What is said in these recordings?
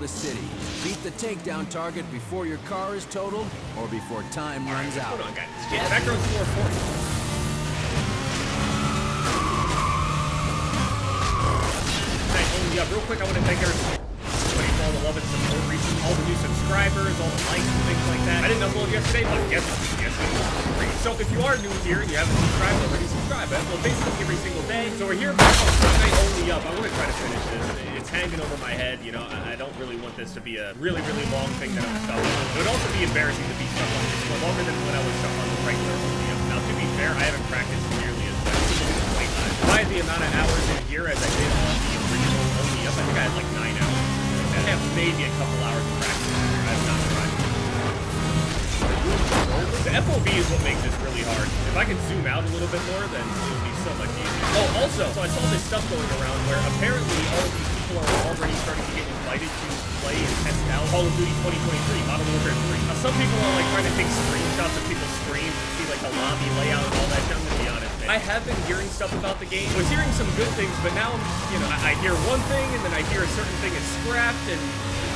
the city. Beat the takedown target before your car is totaled or before time runs out. Hold on, guys. Yeah, background score 40. Nice. Oh, yeah, real quick, I want to thank everybody for all the love and support recently. All the new subscribers, all the likes and things like that. I didn't upload yesterday, but yes, great. So if you are new here and you haven't subscribed already, subscribe. I upload basically every single day. So we're here back on Sunday Only Up. I want to try to finish this. It's hanging over my head, you know. I don't really want this to be a really, really long thing that I'm stuck on. It would also be embarrassing to be stuck on this for longer than when I was stuck on the regular Only Up. Now, to be fair, I haven't practiced nearly as much. If I had the amount of hours in here as I did on the original Only Up, I think I had like 9 hours. I have maybe a couple hours of practice. I'm not surprised. The FOV is what makes this really hard. If I could zoom out a little bit more, then it would be so much easier. Oh, also, so I saw this stuff going around where apparently all of these people are already starting to get invited to play and test out Call of Duty 2023, Modern Warfare 3. Now, some people are like trying to take screenshots of people's screens and see like the lobby layout and all that shit. I'm gonna be honest, man. I have been hearing stuff about the game. I was hearing some good things, but now, you know, I hear one thing and then I hear a certain thing is scrapped and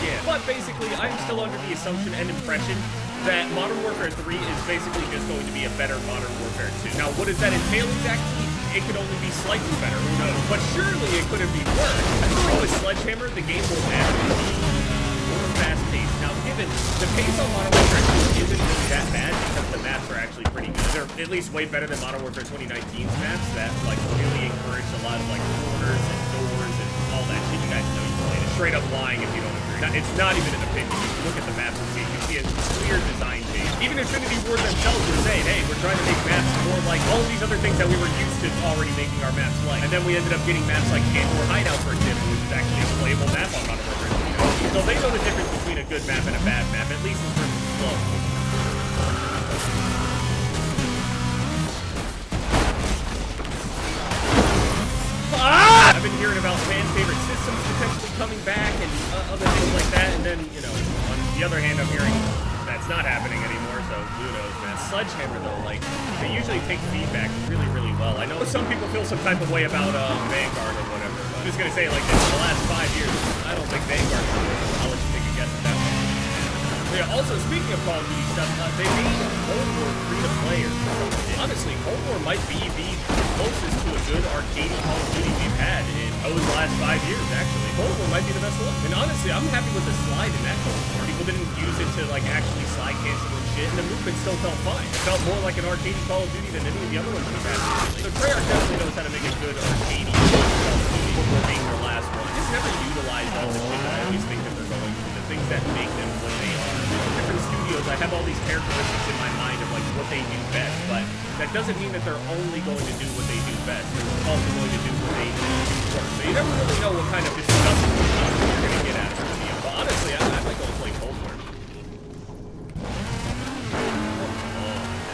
yeah. But basically, I'm still under the assumption and impression that Modern Warfare 3 is basically just going to be a better Modern Warfare 2. Now, what does that entail exactly? It could only be slightly better, who knows? But surely it couldn't be worse. I think with Sledgehammer, the game will actually be more fast-paced. Now, given the pace on Modern Warfare 2 isn't really that bad because the maps are actually pretty good. They're at least way better than Modern Warfare 2019's maps that like really encouraged a lot of like corners and doors and all that shit. You guys know you played it. Straight up lying if you don't agree. It's not even an opinion. You can look at the maps and see. You can see a clear design change. Even Infinity Ward themselves were saying, hey, we're trying to make maps more like all these other things that we were used to already making our maps like. And then we ended up getting maps like Cantor Hideout, for example, which is actually a playable map on Modern Warfare 2. So they know the difference between a good map and a bad map, at least in terms of flow. I've been hearing about fan favorite systems potentially coming back and other things like that, and then, you know, on the other hand, I'm hearing that's not happening anymore, so who knows, man. Sledgehammer, though, like, they usually take feedback really, really well. I know some people feel some type of way about Vanguard or whatever, but I'm just gonna say, like, in the last 5 years, I don't think Vanguard is working. I'll let you take a guess at that one. Yeah, also, speaking of Call of Duty stuff, they made Cold War free-to-play or something. Honestly, Cold War might be the closest to a good arcade Call of Duty we've had in the last 5 years, actually. Cold War might be the best one. And honestly, I'm happy with the slide in that Cold War. People didn't use it to, like, actually slide cancel and shit, and the movement still felt fine. It felt more like an arcade Call of Duty than any of the other ones we've had recently. So Treyarch definitely knows how to make a good arcade Call of Duty before being their last one. Just never utilized all the shit that I always think that they're going to, the things that make them what they are. Different studios, I have all these characteristics in my mind of like what they do best, but that doesn't mean that they're only going to do what they do best. They're also going to do what they do worst. So you never really know what kind of disgusting stuff you're going to get out of the video. But honestly, I might go play Cold War.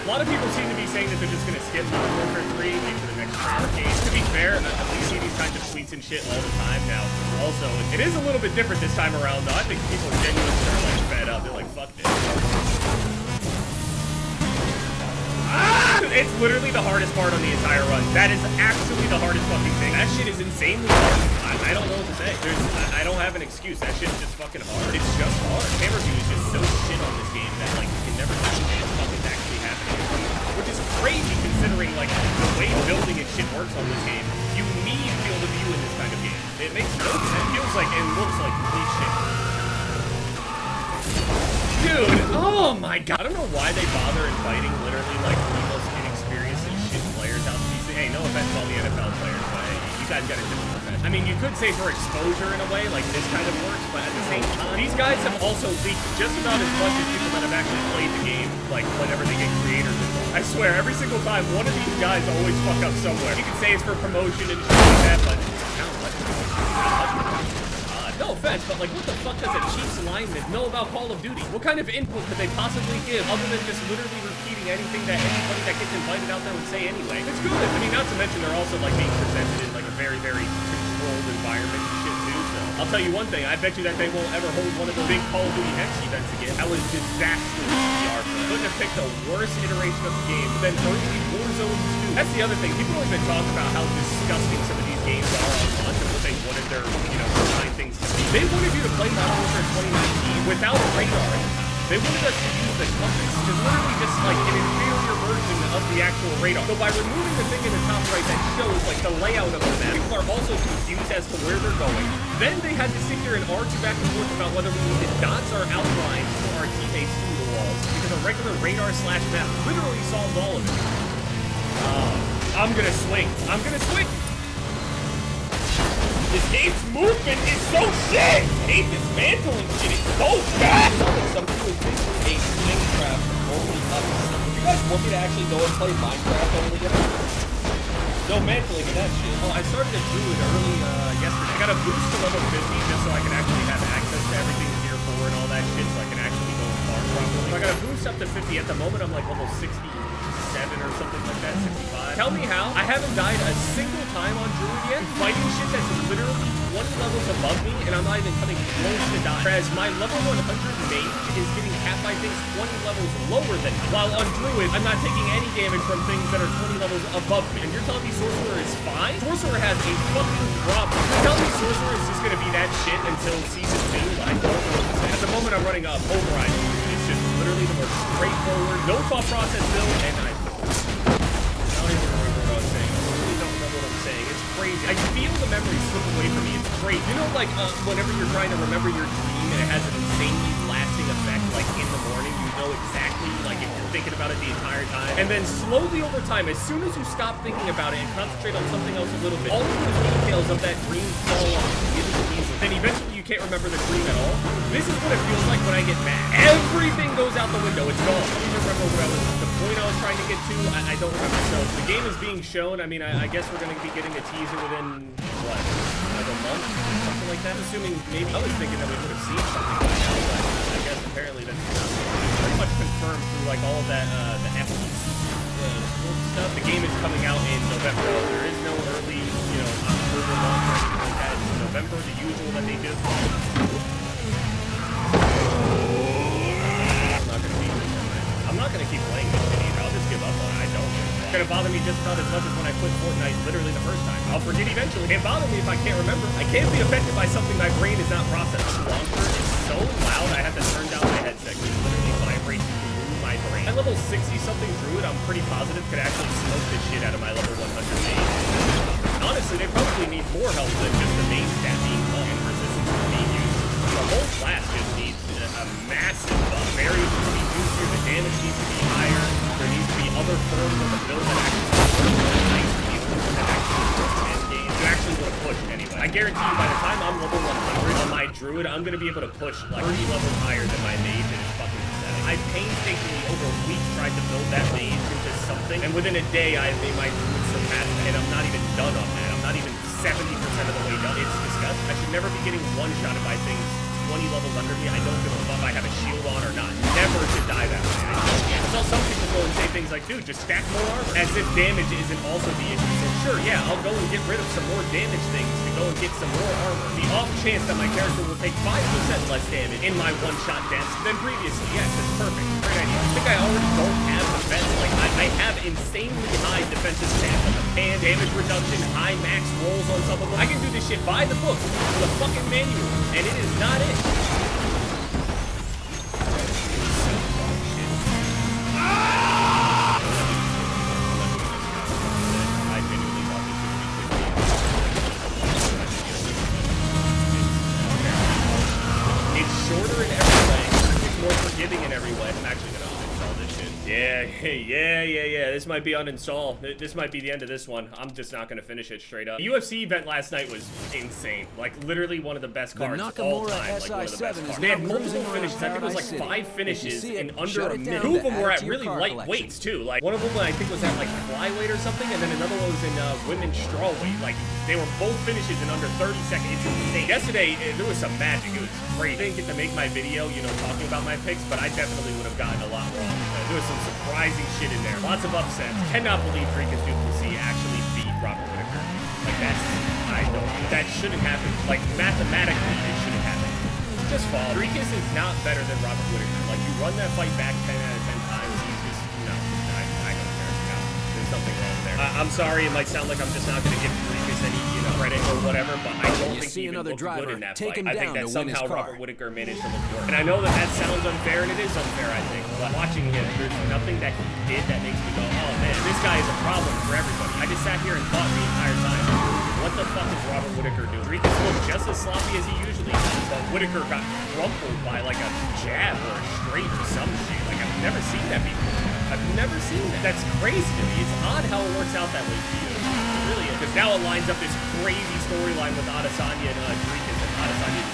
A lot of people seem to be saying that they're just going to skip Modern Warfare 3 into the next Treyarch game. To be fair, we see these kinds of tweets and shit all the time now. Also, it is a little bit different this time around, though. I think people genuinely are like fed up. They're like, fuck this. It's literally the hardest part on the entire run. That is actually the hardest fucking thing. That shit is insanely hard. I don't know what to say. I don't have an excuse. That shit's just fucking hard. It's just hard. Camera view is just so shit on this game that like you can never see what the fuck is actually happening. Which is crazy considering like the way building and shit works on this game. You need field of view in this kind of game. It makes no sense. It feels like it looks like complete shit. Dude, oh my god. I don't know why they bother inviting literally like the most inexperienced and shit players out to these. Hey, no offense to all the NFL players, but hey, you guys got a different profession. I mean, you could say for exposure in a way, like this kind of works, but at the same time, these guys have also leaked just about as much as people that have actually played the game, like whenever they get creators involved. I swear, every single time, one of these guys always fuck up somewhere. You can say it's for promotion and shit like that, but no offense, but like, what the fuck does a Chiefs lineman know about Call of Duty? What kind of input could they possibly give other than just literally repeating anything that anybody that gets invited out there would say anyway? It's good. I mean, not to mention they're also like being presented in like a very, very controlled environment and shit too. So I'll tell you one thing, I bet you that they won't ever hold one of the big Call of Duty X events again. That was disastrous PR for them. Couldn't have picked a worse iteration of the game than early Warzone 2. That's the other thing. People always been talking about how disgusting some of these games are on launch and what they wanted their, you know, design things to be. They wanted you to play Modern Warfare without a radar, they wanted us to use the compass, which is literally just like an inferior version of the actual radar. So by removing the thing in the top right that shows like the layout of the map, people are also confused as to where they're going. Then they had to sit here and argue back and forth about whether we needed dots or outlines for our teammates through the walls, because a regular radar slash map literally solves all of it. I'm gonna swing. I'm gonna swing. This game's movement is so shit! I hate dismantling shit, it's so bad! Something was basically a Minecraft only episode. You guys want me to actually go and play Minecraft only episode? No mantling in that shit. Well, I started to do it early yesterday. I got a boost to level 50 just so I can actually have access to everything tier 4 and all that shit so I can actually go and farm properly. So I got a boost up to 50. At the moment, I'm like level 67 or something like that, 65. Tell me how. I haven't died a single time on Druid yet, fighting shit that's literally 20 levels above me, and I'm not even coming close to die. Whereas my level 100 mage is getting capped by things 20 levels lower than me. While on Druid, I'm not taking any damage from things that are 20 levels above me. And you're telling me Sorcerer is fine? Sorcerer has a fucking problem. You're telling me Sorcerer is just gonna be that shit until Season 2? I don't know what to say. At the moment, I'm running up Override. It's just literally the most straightforward, no thought process build, and I don't even remember what I was saying. I really don't remember what I'm saying. It's crazy. I feel the memory slip away from me. It's great. You know, like, whenever you're trying to remember your dream and it has an insanely lasting effect, like in the morning, you know exactly, like, if you're thinking about it the entire time. And then slowly over time, as soon as you stop thinking about it and concentrate on something else a little bit, all of the details of that dream fall off. Then eventually you can't remember the dream at all. This is what it feels like when I get mad. Everything goes out the window. It's gone. I don't even remember what the point I was trying to get to. I don't remember. So the game is being shown. I mean, I guess we're going to be getting a teaser within, what, like a month? Something like that? Assuming maybe, I was thinking that we would have seen something by now, but I guess apparently that's pretty much confirmed through like all of that, the episodes. Stuff. The game is coming out in November. There is no early, you know, October launch or anything like that. It's November, the usual that they do. I'm not gonna keep playing this shit either. I'll just give up on it. I don't. It's gonna bother me just about as much as when I quit Fortnite literally the first time. I'll forget eventually. It can't bother me if I can't remember. I can't be affected by something my brain is not processing. Swamper is so loud I have to turn down my headset because it literally vibrates through my brain. At level 60-something Druid, I'm pretty positive could actually smoke this shit out of my level 100 mage. Honestly, they probably need more help than just the main stat being up and resistance being used. The whole class just needs a massive buff. Barriers need to be boosted, the damage needs to be higher, there needs to be other forms of the build that actually work nice heals that actually work end game. You actually want to push anyway. I guarantee you by the time I'm level 100 on my Druid, I'm going to be able to push like 30 levels higher than my mage, and it's fucking pathetic. I painstakingly over weeks tried to build that mage into something, and within a day I made my Druid surpass that, and I'm not even done on that. I'm not even 70% of the way done. It's disgusting. I should never be getting one-shotted by things 20 levels under me. I don't give a fuck if I have a shield on or not. Never to die that way. I saw some people go and say things like, dude, just stack more armor. As if damage isn't also the issue. So sure, yeah, I'll go and get rid of some more damage things to go and get some more armor. The off chance that my character will take 5% less damage in my one-shot deaths than previously. Yes, it's perfect. Great idea. I think I already don't have defense. Like, I have insanely high defensive stats on the pan, damage reduction, high max rolls on some of them. I can do this shit by the book with a fucking manual, and it is not it. It's shorter in every way. It's more forgiving in every way. I'm actually gonna uninstall this shit. Yeah. This might be uninstall. This might be the end of this one. I'm just not gonna finish it straight up. The UFC event last night was insane. Like literally one of the best cards of all time. Like one of the best cards. They had multiple finishes. I think it was like 5 finishes in under a minute. 2 of them were at really light weights too. Like one of them I think was at like flyweight or something, and then another one was in women's strawweight. Like they were both finishes in under 30 seconds. It's insane. Yesterday there was some magic. It was great. I didn't get to make my video, you know, talking about my picks, but I definitely would have gotten a lot wrong. There was some surprising shit in there. Lots of upsets. Cannot believe Dricus Duplessis actually beat Robert Whittaker. Like that shouldn't happen. Like mathematically, it shouldn't happen. Just fall. Dricus is not better than Robert Whittaker. Like you run that fight back 10 out of 10 times, he's just, no, I don't care. No. something wrong there. I'm sorry, it might sound like I'm just not going to give Dricus any, credit or whatever, but I don't think he even looked good in that fight. I think that somehow Robert Whittaker managed to look worse. And I know that sounds unfair, and it is unfair, I think, but watching him, there's nothing that he did that makes me go, oh man, this guy is a problem for everybody. I just sat here and thought the entire time, what the fuck is Robert Whittaker doing? Dricus looked just as sloppy as he usually does, but Whittaker got crumpled by like a jab or a straight or some shit. Like, I've never seen that before. I've never seen that. That's crazy to me. It's odd how it works out that way for you. It really is. Because now it lines up this crazy storyline with Adesanya and Dricus, and Adesanya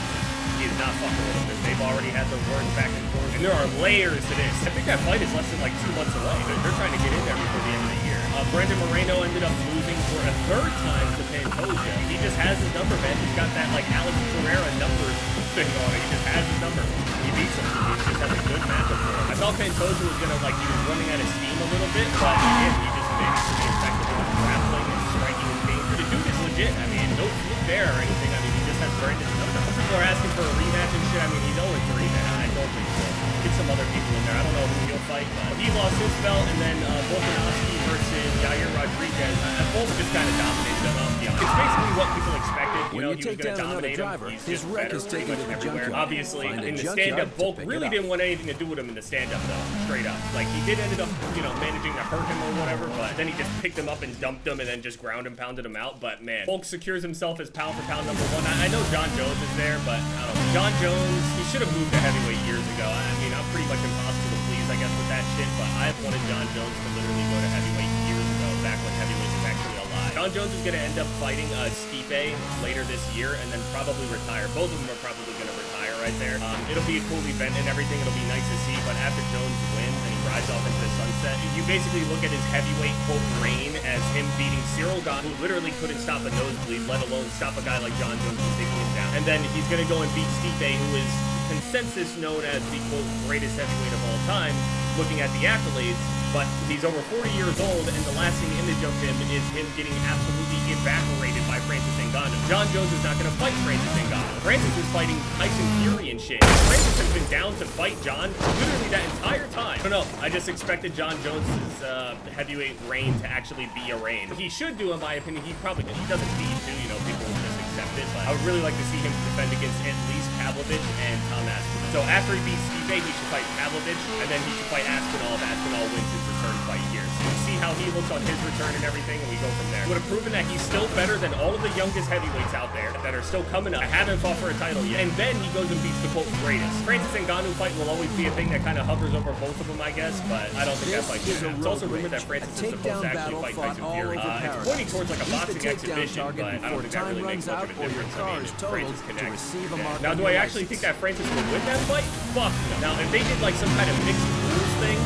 is not fucking with him. They've already had their words back and forth, and there are layers to this. I think that fight is less than like 2 months away. They're trying to get in there before the end of the year. Brandon Moreno ended up losing for a 3rd time to Pantoja. He just has his number, man. He's got that like Alex Pereira numbers thing on it. He just has his number. He beats him. He just has a good matchup for him. I thought Pantoja was gonna he was running out of steam a little bit, but he did. He just managed to be effective with grappling and striking his game. The dude is legit. I mean, no look there or anything. I mean, he just has Brandon's number. People are asking for a rematch and shit. I mean, he's 0-3, man. I don't think so. Get some other people in there. I don't know who he'll fight, but he lost his belt, and then Volkanovski versus Yair Rodriguez. Both just kind of dominated him. It's basically what people expected. When you he was take going to down another dominate driver, him. his wreck is taken to the everywhere. junkyard. Obviously, Find a in the junkyard stand-up, to Volk pick it really up. didn't want anything to do with him in the stand-up, though. Straight up. Like, he did ended up, managing to hurt him or whatever, but then he just picked him up and dumped him and then just ground and pounded him out. But, man, Volk secures himself as pound-for-pound #1. I know John Jones is there, but I don't know. John Jones, he should have moved to heavyweight years ago. I mean, I'm pretty much impossible to please, I guess, with that shit, but I've wanted John Jones to literally go to heavyweight years ago, back when heavyweight was actually alive. John Jones is going to end up fighting Stipe later this year and then probably retire. Both of them are probably going to retire right there. It'll be a cool event and everything. It'll be nice to see, but after Jones wins and he rides off into the sunset, you basically look at his heavyweight, quote, reign as him beating Cyril Gane, who literally couldn't stop a nosebleed, let alone stop a guy like John Jones from taking him down. And then he's going to go and beat Stipe, who is consensus known as the, quote, greatest heavyweight of all time, looking at the accolades, but he's over 40 years old, and the lasting image of him is him getting absolutely evaporated by Francis Ngannou. John Jones is not going to fight Francis Ngannou. Francis is fighting Tyson Fury and shit. Francis has been down to fight John literally that entire time. I don't know. I just expected John Jones's heavyweight reign to actually be a reign. He should do, in my opinion. He doesn't need to. People will just accept it. But I would really like to see him defend against at least Pavlovich and Tom Aspinall. So after he beats Stipe, he should fight Pavlovich, and then he should fight Aspinall if Aspinall wins his return fight here. So we see how he looks on his return and everything, and we go from there. Would have proven that he's still better than all of the youngest heavyweights out there that are still coming up. I haven't fought for a title yet. And then he goes and beats the, quote, greatest. Francis Ngannou fight will always be a thing that kind of hovers over both of them, I guess, but I don't think that fight should happen. It's also rumored that Francis is supposed to actually fight Tyson Fury. It's pointing towards like a boxing exhibition, but I don't think that really makes much of a difference. I mean, Francis connects. Yeah. Now, do I actually think that Francis will win that fight? Fuck no. Now, if they did like some kind of mixed rules thing,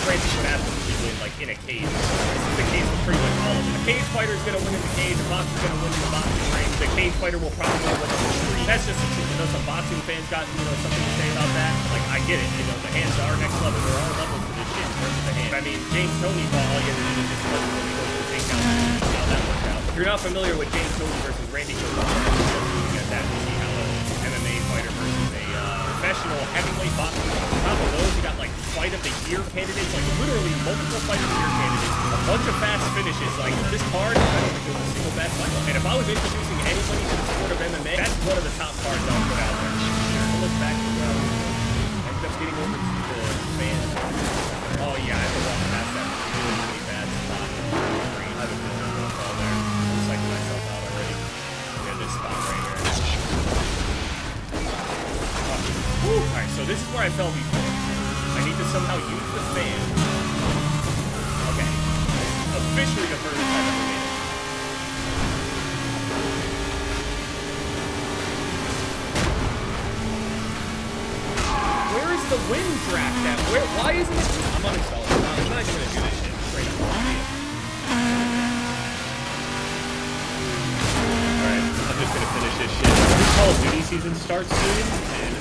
Francis would absolutely win like in a cage. This is the case with pretty much all of it. A cage fighter is going to win in the cage, a boxer is going to win in the boxing ring. The cage fighter will probably win on the street. That's just the truth. Some boxing fans got, something to say about that. Like, I get it. The hands are next level. There are levels to this shit in terms of the hands. I mean, James Toney fought all you had to do was just let him go to the takedown. How that worked out. If you're not familiar with James Toney versus Randy Couture, looking at that to see how an MMA fighter versus a professional heavyweight boxer. On top of those, you got like fight of the year candidates, like literally multiple fight of the year candidates, a bunch of fast finishes. Like this card, I don't think it was a single bad fight. And if I was introducing anybody to the sport of MMA, that's one of the top cards I would put out there. I look back to ended up getting over to the fans. Oh yeah, I have to walk past that really bad spot. I haven't been able to fall there. I'm psyching myself out already. Yeah, this spot right here. Alright, so this is where I fell before. I need to somehow use the fan. Okay. Officially the first time I've ever made it. Where is the wind track at? Why isn't it? I'm uninstalling it. I'm not even gonna do this shit. Straight up. Alright, I'm just gonna finish this shit. Call of Duty season starts soon,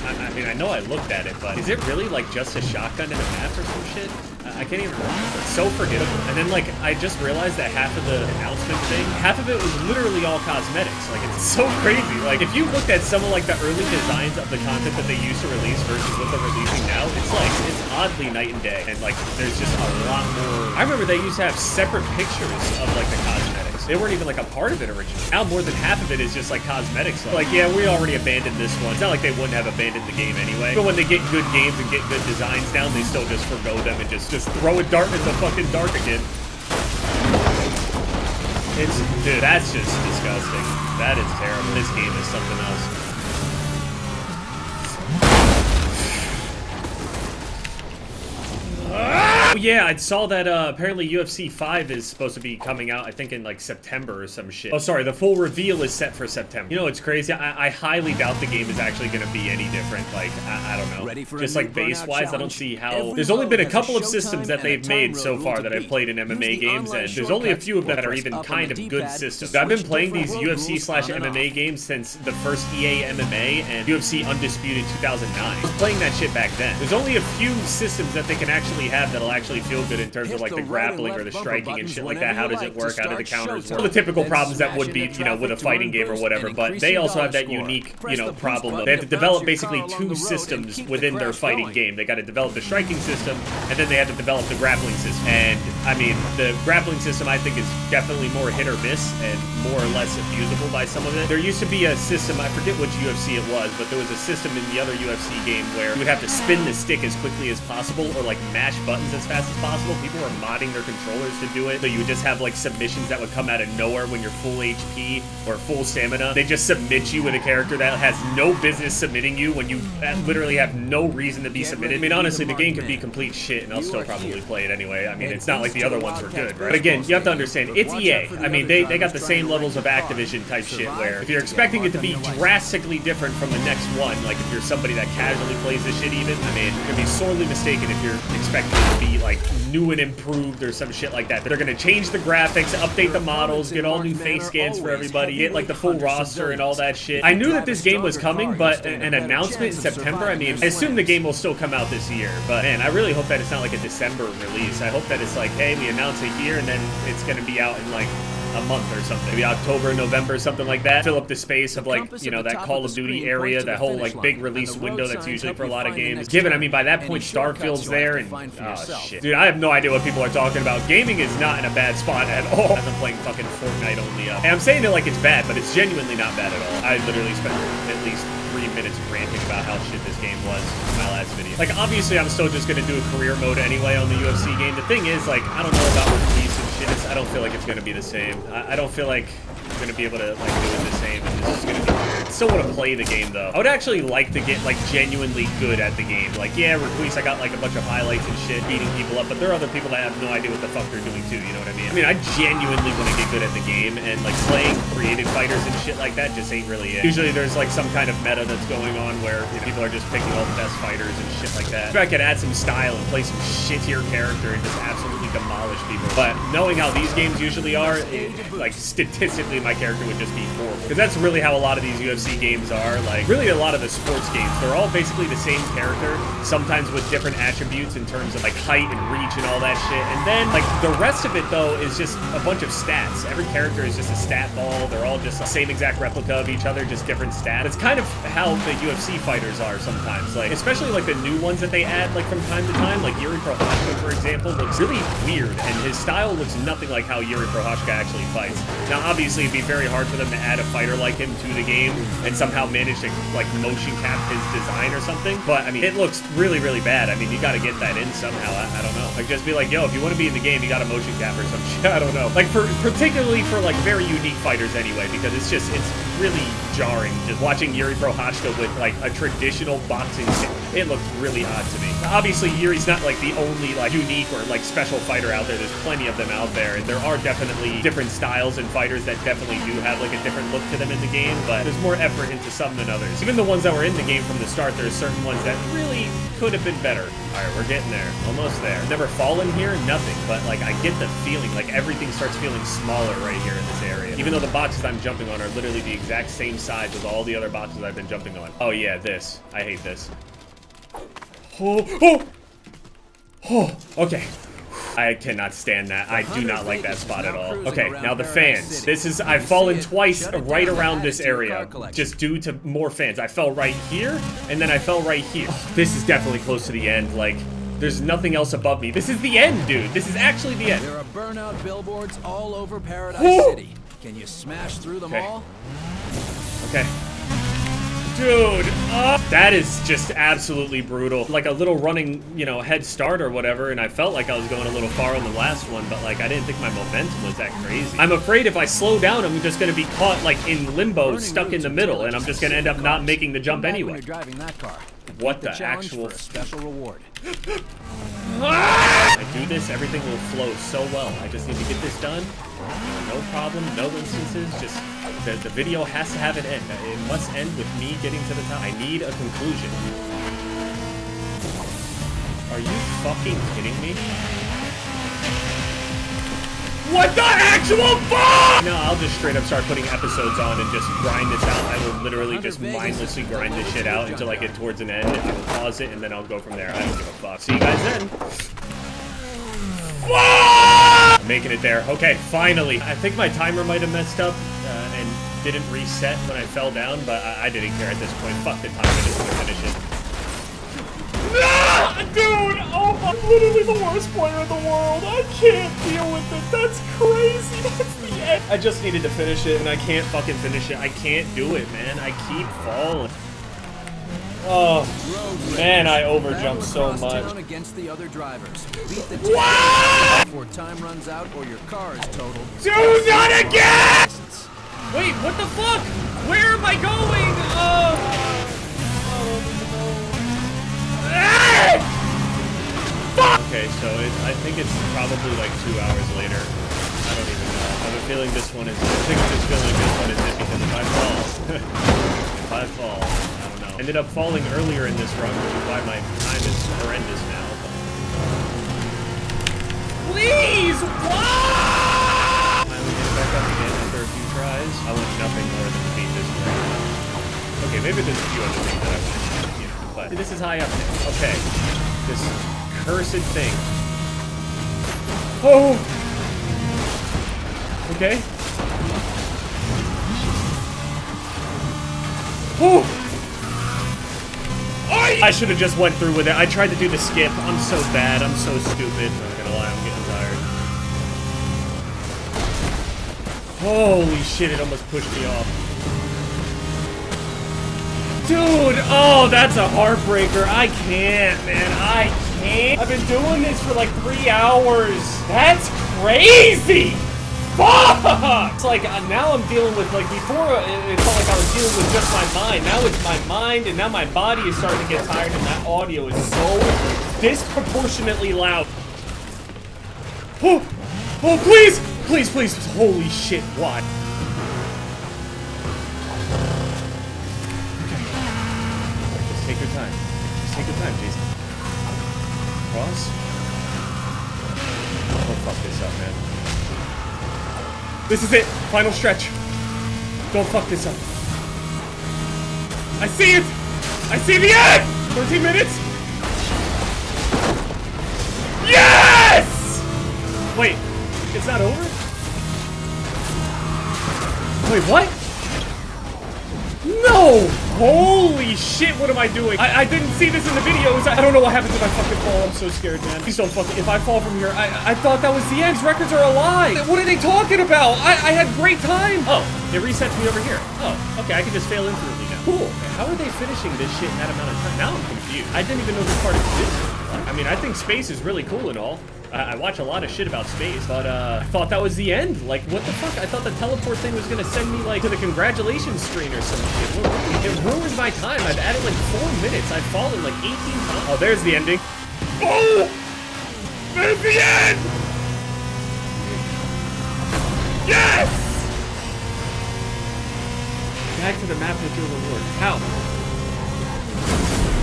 and I mean, I know I looked at it, but is it really like just a shotgun and a map or some shit? I can't even remember. It's so forgettable. And then, like, I just realized that half of the announcement thing, half of it was literally all cosmetics. Like, it's so crazy. Like, if you looked at some of, like, the early designs of the content that they used to release versus what they're releasing now, it's, like, it's oddly night and day. And, like, there's just a lot more. I remember they used to have separate pictures of, like, the cosmetics. They weren't even, like, a part of it originally. Now more than half of it is just, like, cosmetics. Like, yeah, we already abandoned this one. It's not like they wouldn't have abandoned the game anyway. But when they get good games and get good designs down, they still just forgo them and just throw a dart in the fucking dark again. Dude, that's just disgusting. That is terrible. This game is something else. Oh yeah, I saw that apparently UFC 5 is supposed to be coming out, I think in like September or some shit. Oh, sorry, the full reveal is set for September. You know, it's crazy. I highly doubt the game is actually going to be any different. Like, I don't know. Just like base-wise, I don't see how... There's only been a couple of systems that they've made so far that I've played in MMA games, and there's only a few of them that are even kind of good systems. I've been playing these UFC/MMA games since the first EA MMA and UFC Undisputed 2009. I was playing that shit back then. There's only a few systems that they can actually have that'll actually feel good in terms of like the grappling or the striking and shit like that. How does it work? How do the counters work? All the typical problems that would be, you know, with a fighting game or whatever, but they also have that unique, you know, problem of they have to develop basically two systems within their fighting game. They got to develop the striking system, and then they have to develop the grappling system. And I mean, the grappling system I think is definitely more hit or miss and more or less abusable by some of it. There used to be a system, I forget which UFC it was, but there was a system in the other UFC game where you would have to spin the stick as quickly as possible or like mash buttons as fast as possible. People were modding their controllers to do it, so you would just have like submissions that would come out of nowhere when you're full HP or full stamina. They just submit you with a character that has no business submitting you when you literally have no reason to be submitted. I mean, honestly, the game could be complete shit and I'll still probably play it anyway. I mean, it's not like the other ones were good, right? But again, you have to understand, it's EA. I mean, they got the same levels of Activision type shit where if you're expecting it to be drastically different from the next one, like if you're somebody that casually plays this shit even, I mean, you're gonna be sorely mistaken if you're expecting it to be like new and improved or some shit like that. They're gonna change the graphics, update the models, get all new face scans for everybody, get like the full roster and all that shit. I knew that this game was coming, but an announcement in September, I mean, I assume the game will still come out this year, but man, I really hope that it's not like a December release. I hope that it's like, hey, we announce it here and then it's gonna be out in like a month or something. Maybe October, November, something like that. Fill up the space of like, you know, that Call of Duty area, that whole like big release window that's usually for a lot of games. Given, I mean, by that point, Starfield's there and, oh shit. Dude, I have no idea what people are talking about. Gaming is not in a bad spot at all. I've been playing fucking Fortnite only up. And I'm saying it like it's bad, but it's genuinely not bad at all. I literally spent at least 3 minutes ranting about how shit this game was in my last video. Like, obviously, I'm still just gonna do a career mode anyway on the UFC game. The thing is, like, I don't know about release and shit. I don't feel like it's gonna be the same. I don't feel like I'm gonna be able to, like, do it the same, and this is gonna be weird. I still want to play the game, though. I would actually like to get, like, genuinely good at the game. Like, yeah, Requise, I got, like, a bunch of highlights and shit, beating people up, but there are other people that have no idea what the fuck they're doing, too, you know what I mean? I mean, I genuinely want to get good at the game, and, like, playing creative fighters and shit like that just ain't really it. Usually there's, like, some kind of meta that's going on where, you know, people are just picking all the best fighters and shit like that. If I could add some style and play some shit-tier character and just absolutely demolish people. But knowing how these games usually are, like, statistically, my character would just be horrible. Because that's really how a lot of these UFC games are. Like, really a lot of the sports games, they're all basically the same character, sometimes with different attributes in terms of, like, height and reach and all that shit. And then, like, the rest of it, though, is just a bunch of stats. Every character is just a stat ball. They're all just the same exact replica of each other, just different stats. It's kind of how the UFC fighters are sometimes. Like, especially, like, the new ones that they add, like, from time to time. Like, Yuri Prochazka, for example, looks really weird, and his style looks nothing like how Yuri Prochazka actually fights. Now, obviously, it'd be very hard for them to add a fighter like him to the game and somehow manage to, like, motion cap his design or something, but, I mean, it looks really, really bad. I mean, you gotta get that in somehow. I don't know. Like, just be like, yo, if you want to be in the game, you gotta motion cap or some shit. I don't know. Like, particularly for, like, very unique fighters anyway, because it's really jarring just watching Yuri Prochazka with, like, a traditional boxing stick. It looks really odd to me. Obviously, Yuri's not, like, the only, like, unique or, like, special fighter out there. There's plenty of them out there, and there are definitely different styles and fighters that definitely do have, like, a different look to them in the game, but there's more effort into some than others. Even the ones that were in the game from the start, there's certain ones that really could have been better. Alright, we're getting there. Almost there. Never fallen here, nothing, but, like, I get the feeling, like, everything starts feeling smaller right here in this area. Even though the boxes I'm jumping on are literally the exact same size as all the other boxes I've been jumping on. Oh, yeah, this. I hate this. Oh! Oh, okay. I cannot stand that. I do not like that spot at all. Okay, now the fans. This is, I've fallen twice right around this area, just due to more fans. I fell right here, and then I fell right here. Oh, this is definitely close to the end. Like, there's nothing else above me. This is the end, dude. This is actually the end. There are burnout billboards all over Paradise City. Can you smash through them all? Okay. Dude, that is just absolutely brutal. Like a little running, you know, head start or whatever, and I felt like I was going a little far on the last one, but like I didn't think my momentum was that crazy. I'm afraid if I slow down, I'm just gonna be caught like in limbo, stuck in the middle, and I'm just gonna end up not making the jump anyway. When you're driving that car. What the actual for a special reward. I do this, everything will flow so well. I just need to get this done. No problem, no instances, just the video has to have an end. It must end with me getting to the top. I need a conclusion. Are you fucking kidding me? What the actual fuck? No, I'll just straight up start putting episodes on and just grind this out. I will literally just mindlessly grind this shit out until I get towards an end. I will pause it and then I'll go from there. I don't give a fuck. See you guys then. Making it there. Okay, finally. I think my timer might have messed up and didn't reset when I fell down, but I didn't care at this point. Fuck the timer. I just want to finish it. Ah, dude! Oh, I'm literally the worst player in the world. I can't deal with it. That's crazy. That's the end. I just needed to finish it, and I can't fucking finish it. I can't do it, man. I keep falling. Oh, man, I overjumped so much. Against the other drivers. Beat the time before time runs out or your car is totaled. Do not again! Wait, what the fuck? Where am I going? Okay, so I think it's probably like 2 hours later. I don't even know. I have a feeling this one is. I think I'm just feeling this one is it because if I fall, if I fall, I don't know. Ended up falling earlier in this run, which is why my time is horrendous now. Please, why? Finally get back up again after a few tries. I want nothing more than to beat this one. Okay, maybe there's a few other things that I want, you know, but this is high up there. Okay, this cursed thing. Oh! Okay. Oh! I should have just went through with it. I tried to do the skip. I'm so bad. I'm so stupid. I'm not gonna lie, I'm getting tired. Holy shit, it almost pushed me off. Dude, oh, that's a heartbreaker. I can't, man. I can't. I've been doing this for like 3 hours. That's crazy. Fuck! It's like, now I'm dealing with, like, before it felt like I was dealing with just my mind. Now it's my mind, and now my body is starting to get tired, and that audio is so disproportionately loud. Oh, oh, please! Please, please, holy shit, why? Just take your time. Just take your time, Jason. Cross. Don't fuck this up, man. This is it! Final stretch. Don't fuck this up. I see it! I see the end! 13 minutes! Yes! Wait, it's not over? Wait, what? No! Holy shit, what am I doing? I didn't see this in the videos. I don't know what happens if I fucking fall. I'm so scared, man. Please don't fucking... If I fall from here, I thought that was the end. These records are a lie. What are they talking about? I had great time. Oh, it resets me over here. Oh, okay, I can just fail infinitely now. Cool. How are they finishing this shit in that amount of time? Now I'm confused. I didn't even know this part existed. I mean, I think space is really cool and all. I watch a lot of shit about space, but I thought that was the end. Like, what the fuck? I thought the teleport thing was gonna send me, like, to the congratulations screen or some shit. It ruined my time. I've added, like, 4 minutes. I've fallen, like, 18 times. Oh, there's the ending. Oh! There's the end! Yes! Back to the map with your reward. How?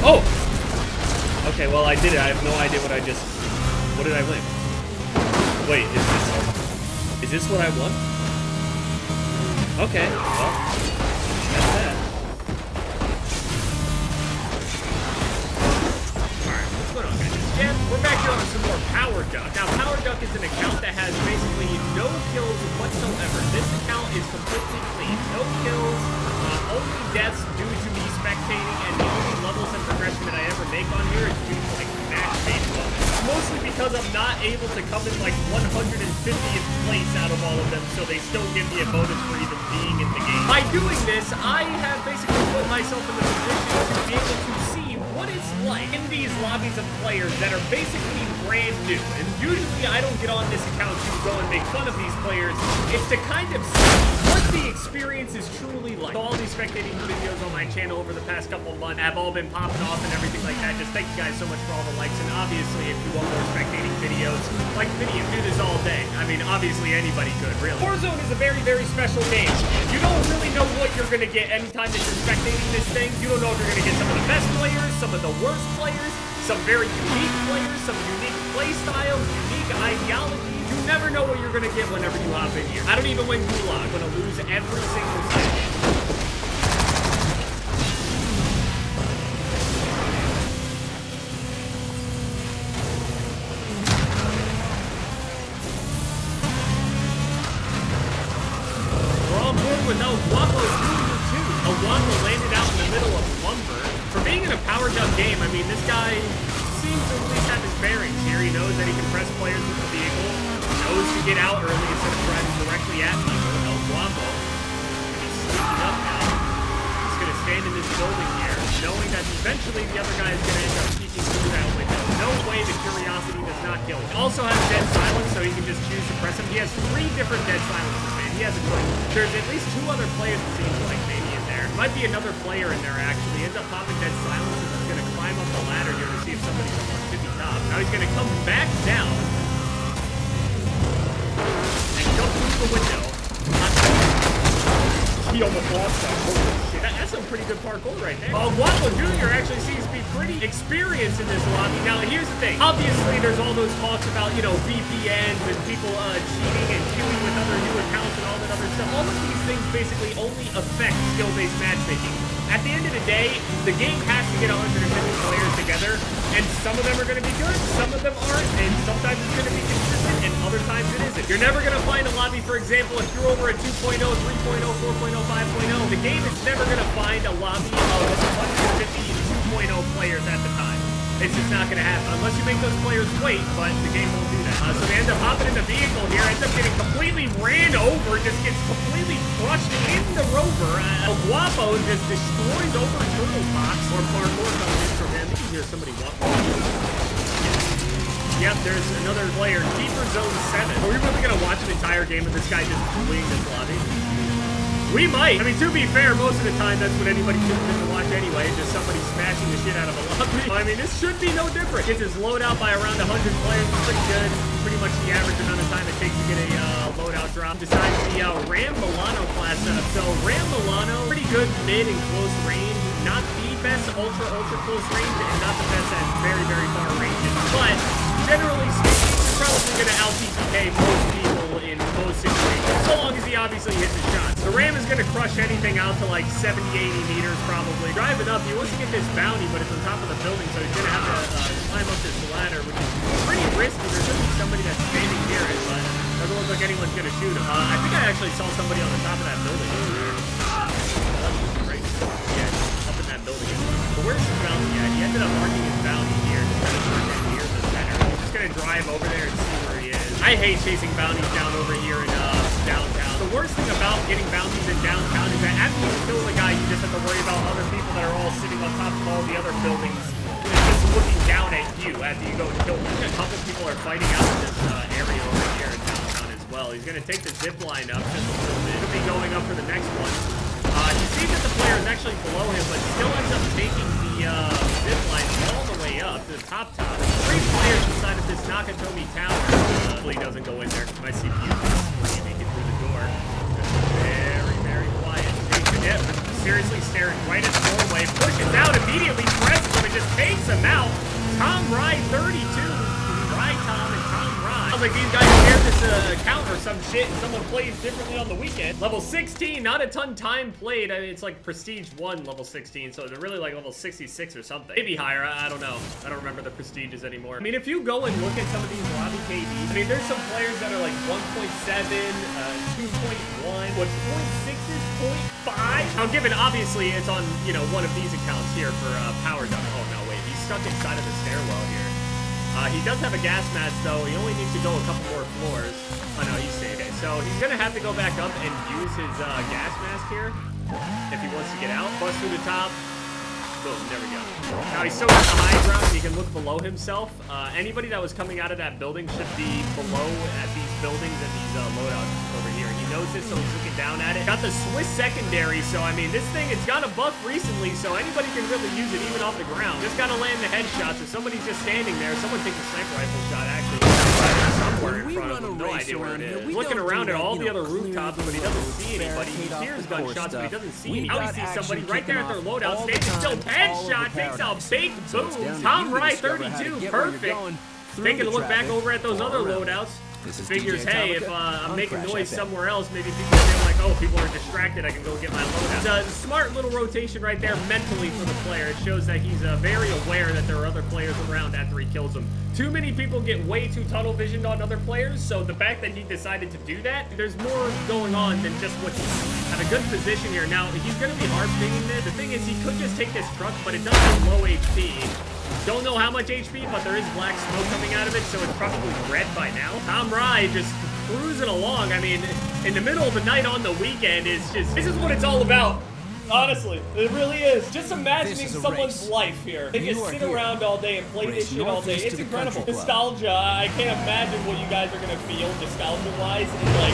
Oh! Okay, well, I did it. I have no idea what I just... What did I win? Wait, is this what I won? Okay, well, that's that. Alright, what's going on, guys? again, we're back here on some more Power Duck. Now, Power Duck is an account that has basically no kills whatsoever. This account is completely clean. No kills, only deaths due to me spectating, and the only levels and progression that I ever make on here is due to, like, match-based levels. Mostly because I'm not able to come in, like, 150th place out of all of them, so they still give me a bonus for even being in the game. By doing this, I have basically put myself in the position to be able to see what it's like in these lobbies of players that are basically brand new. And usually I don't get on this account to go and make fun of these players. It's to kind of see what the experience is truly like. So all these spectating videos on my channel over the past couple of months have all been popping off and everything like that. Just thank you guys so much for all the likes. And obviously, if you want more spectating videos, like the video, do this all day. I mean, obviously anybody could, really. Warzone is a very, very special game. You don't really know what you're going to get anytime that you're spectating this thing. You don't know if you're going to get some of the best players, some of the worst players, some very unique players, some unique play styles, unique ideologies. You never know what you're going to get whenever you hop in here. I don't even win Gulag. I'm going to lose every single time. Without Guapo Jr. too. Guapo landed out in the middle of lumber. For being in a Power Duck game, I mean, this guy seems to at least have his bearings here. He knows that he can press players with the vehicle. He knows to get out early instead of driving directly at people. El Guapo. He's sneaking up now. He's going to stand in this building here, knowing that eventually the other guy is going to end up peeking through that window. No way the curiosity does not kill him. He also has dead silence, so he can just choose to press him. He has 3 different dead silences, man. He has a choice. There's at least 2 other players it seems like maybe in there. Might be another player in there actually. He ends up popping dead silence and he's gonna climb up the ladder here to see if somebody's up on tippy top. Now he's gonna come back down and go through the window. He almost lost that. Holy shit. That's some pretty good parkour right there. Guapo Jr. actually seems to be pretty experienced in this lobby. Now, here's the thing. Obviously, there's all those talks about, you know, VPNs and people cheating and queuing with other new accounts and all that other stuff. All of these things basically only affect skill-based matchmaking. At the end of the day, the game has to get 150 players together, and some of them are going to be good, some of them aren't, and sometimes it's going to be consistent, and other times it isn't. You're never going to find a lobby, for example, if you're over a 2.0, 3.0, 4.0, 5.0, the game is never going to find a lobby of 150 2.0 players at the time. It's just not going to happen, unless you make those players wait, but the game won't do that. So they end up hopping in the vehicle here, ends up getting completely ran over, just gets completely crushed in the rover. Guapo just destroys over turtle box, or parkour comes in from him. You can hear somebody walk by. Yep, there's another player, Keeper Zone 7. Are we really going to watch an entire game of this guy just fleeing this lobby? We might. I mean, to be fair, most of the time, that's what anybody tunes in to watch anyway, just somebody smashing the shit out of a lobby. I mean, this should be no different. Gets his loadout by around 100 players. It's pretty good. Pretty much the average amount of time it takes to get a loadout drop. Besides the Ram Milano class setup. So, Ram Milano, pretty good mid and close range. Not the best ultra close range, and not the best at very, very far ranges. But, generally speaking, you're probably going to out-TPK most people in most situations, so long as he obviously hits his shots. The Ram is going to crush anything out to like 70, 80 meters probably. Driving up, he wants to get this bounty, but it's on top of the building, so he's going to have to climb up this ladder, which is pretty risky. There's going to be somebody that's standing near it, but it doesn't look like anyone's going to shoot him. I think I actually saw somebody on the top of that building over there. That was great. Yeah, up in that building. But where's his bounty at? He ended up marking his bounty here, just kind of mark it near the center. He's just going to drive over there and see where he is. I hate chasing bounties down over here in downtown. The worst thing about getting bounties in downtown is that after you kill the guy, you just have to worry about other people that are all sitting on top of all the other buildings just looking down at you after you go and kill them. A couple people are fighting out in this area over here in downtown as well. He's going to take the zip line up just a little bit. He'll be going up for the next one. You see that the player is actually below him, but still ends up taking the zip line all the way up to the top. 3 players inside of this Nakatomi Tower. Hopefully he doesn't go in there because my CPU is screaming through the door. Just very, very quiet. Seriously staring right at the doorway. Pushes out immediately, presses him, and just takes him out. Tom Rye 32. Rye Tom and Tom Rye. Sounds like these guys shared this account or some shit and someone plays differently on the weekend. Level 16, not a ton time played. I mean, it's like Prestige 1 level 16, so they're really like level 66 or something. Maybe higher, I don't know. I don't remember the prestiges anymore. I mean, if you go and look at some of these lobby KDs, I mean, there's some players that are like 1.7, 2.1, what's 0.6 is 0.5. Now, given obviously it's on, you know, one of these accounts here for power down. Oh, no, wait, he's stuck inside of the stairwell here. He does have a gas mask, though. He only needs to go a couple more floors. Oh, no, he's safe. Okay, so he's going to have to go back up and use his gas mask here if he wants to get out. Bust through the top. Boom, there we go. Now, he's still got the high ground, and he can look below himself. Anybody that was coming out of that building should be below at these buildings and these loadouts over here. He knows this, so he's looking down at it. Got the Swiss secondary, so, I mean, this thing, it's got a buff recently, so anybody can really use it even off the ground. Just got to land the headshots. If somebody's just standing there, someone takes a sniper rifle shot, actually. Somewhere in front of him. No idea where it is. He's looking around at all the other rooftops, but he doesn't see anybody. He hears gunshots, but he doesn't see any. Now he sees somebody right there at their loadout, standing still. Headshot, takes out big boom. Tom Wright, 32, perfect. Taking a look back over at those other loadouts. Figures, hey, if I'm making noise somewhere else, maybe people are like, oh, people are distracted, I can go get my loadout. It's a smart little rotation right there mentally for the player. It shows that he's very aware that there are other players around after he kills them. Too many people get way too tunnel visioned on other players, so the fact that he decided to do that, there's more going on than just what he's at a good position here. Now, he's going to be hard pinging this. The thing is, he could just take this truck, but it does have low HP. Don't know how much HP, but there is black smoke coming out of it, so it's probably red by now. Tom Rye just cruising along. I mean, in the middle of the night on the weekend is just... This is what it's all about. Honestly, it really is. Just imagining someone's life here. They just sit around all day and play this shit all day. It's incredible. Nostalgia, I can't imagine what you guys are going to feel nostalgia-wise in like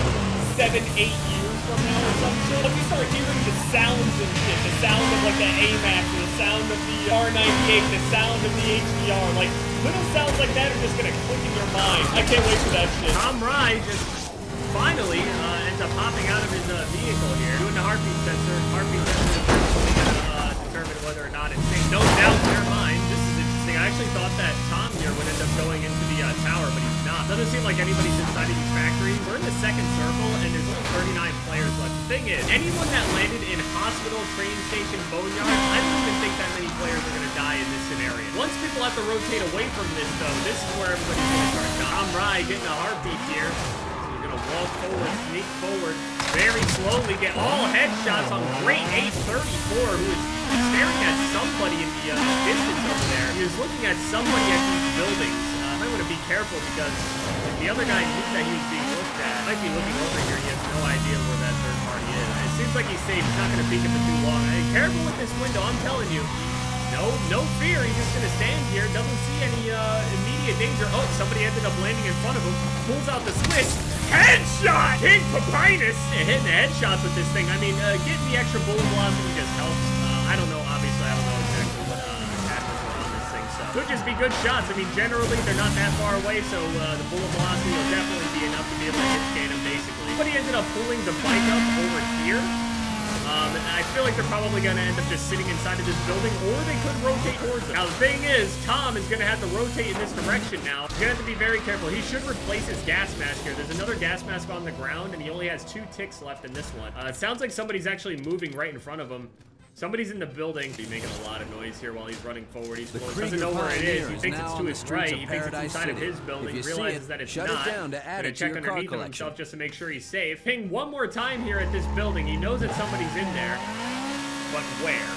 7-8 years from now or some shit. Let me start hearing the sounds and shit. The sound of like the AMAX, or the sound of the R98, the sound of the HDR. Like, little sounds like that are just going to click in your mind. I can't wait for that shit. Tom Rye just finally ends up hopping out of his vehicle here, doing the heartbeat sensor. Heartbeat sensor determine whether or not it's safe. No doubt in their mind. This is interesting. I actually thought that Tom here would end up going into the tower, but he's not. Doesn't seem like anybody's inside of these factories. We're in the second circle, and there's only 39 players left. The thing is, anyone that landed in hospital, train station, boneyard, I don't even think that many players are going to die in this scenario. Once people have to rotate away from this, though, this is where everybody's going to start dying. Tom Rye getting a heartbeat here. Walk forward, sneak forward, very slowly, get all headshots on great 834, who is staring at somebody in the distance over there. He was looking at somebody at these buildings. I might want to be careful because if the other guy knew that he was being looked at, might be looking over here. He has no idea where that third party is. It seems like he's safe. He's not going to peek at for too long. Hey, careful with this window, I'm telling you. No fear. He's just going to stand here. Doesn't see any immediate danger. Oh, somebody ended up landing in front of him. Pulls out the switch. Headshot! King Papinus! Hitting the headshots with this thing. I mean, getting the extra bullet velocity just helps. I don't know. Obviously, I don't know exactly what happens on this thing. So could just be good shots. I mean, generally, they're not that far away, so the bullet velocity will definitely be enough to be able to hit scan him, basically. But he ended up pulling the bike up over here. I feel like they're probably going to end up just sitting inside of this building, or they could rotate towards them. Now, the thing is, Tom is going to have to rotate in this direction now. He's going to have to be very careful. He should replace his gas mask here. There's another gas mask on the ground, and he only has 2 ticks left in this one. It sounds like somebody's actually moving right in front of him. Somebody's in the building. He's making a lot of noise here while he's running forward. He doesn't know where it is. He thinks it's to his right. He thinks it's inside of his building. He realizes that it's not. Gonna check underneath of himself just to make sure he's safe. Ping one more time here at this building. He knows that somebody's in there. But where?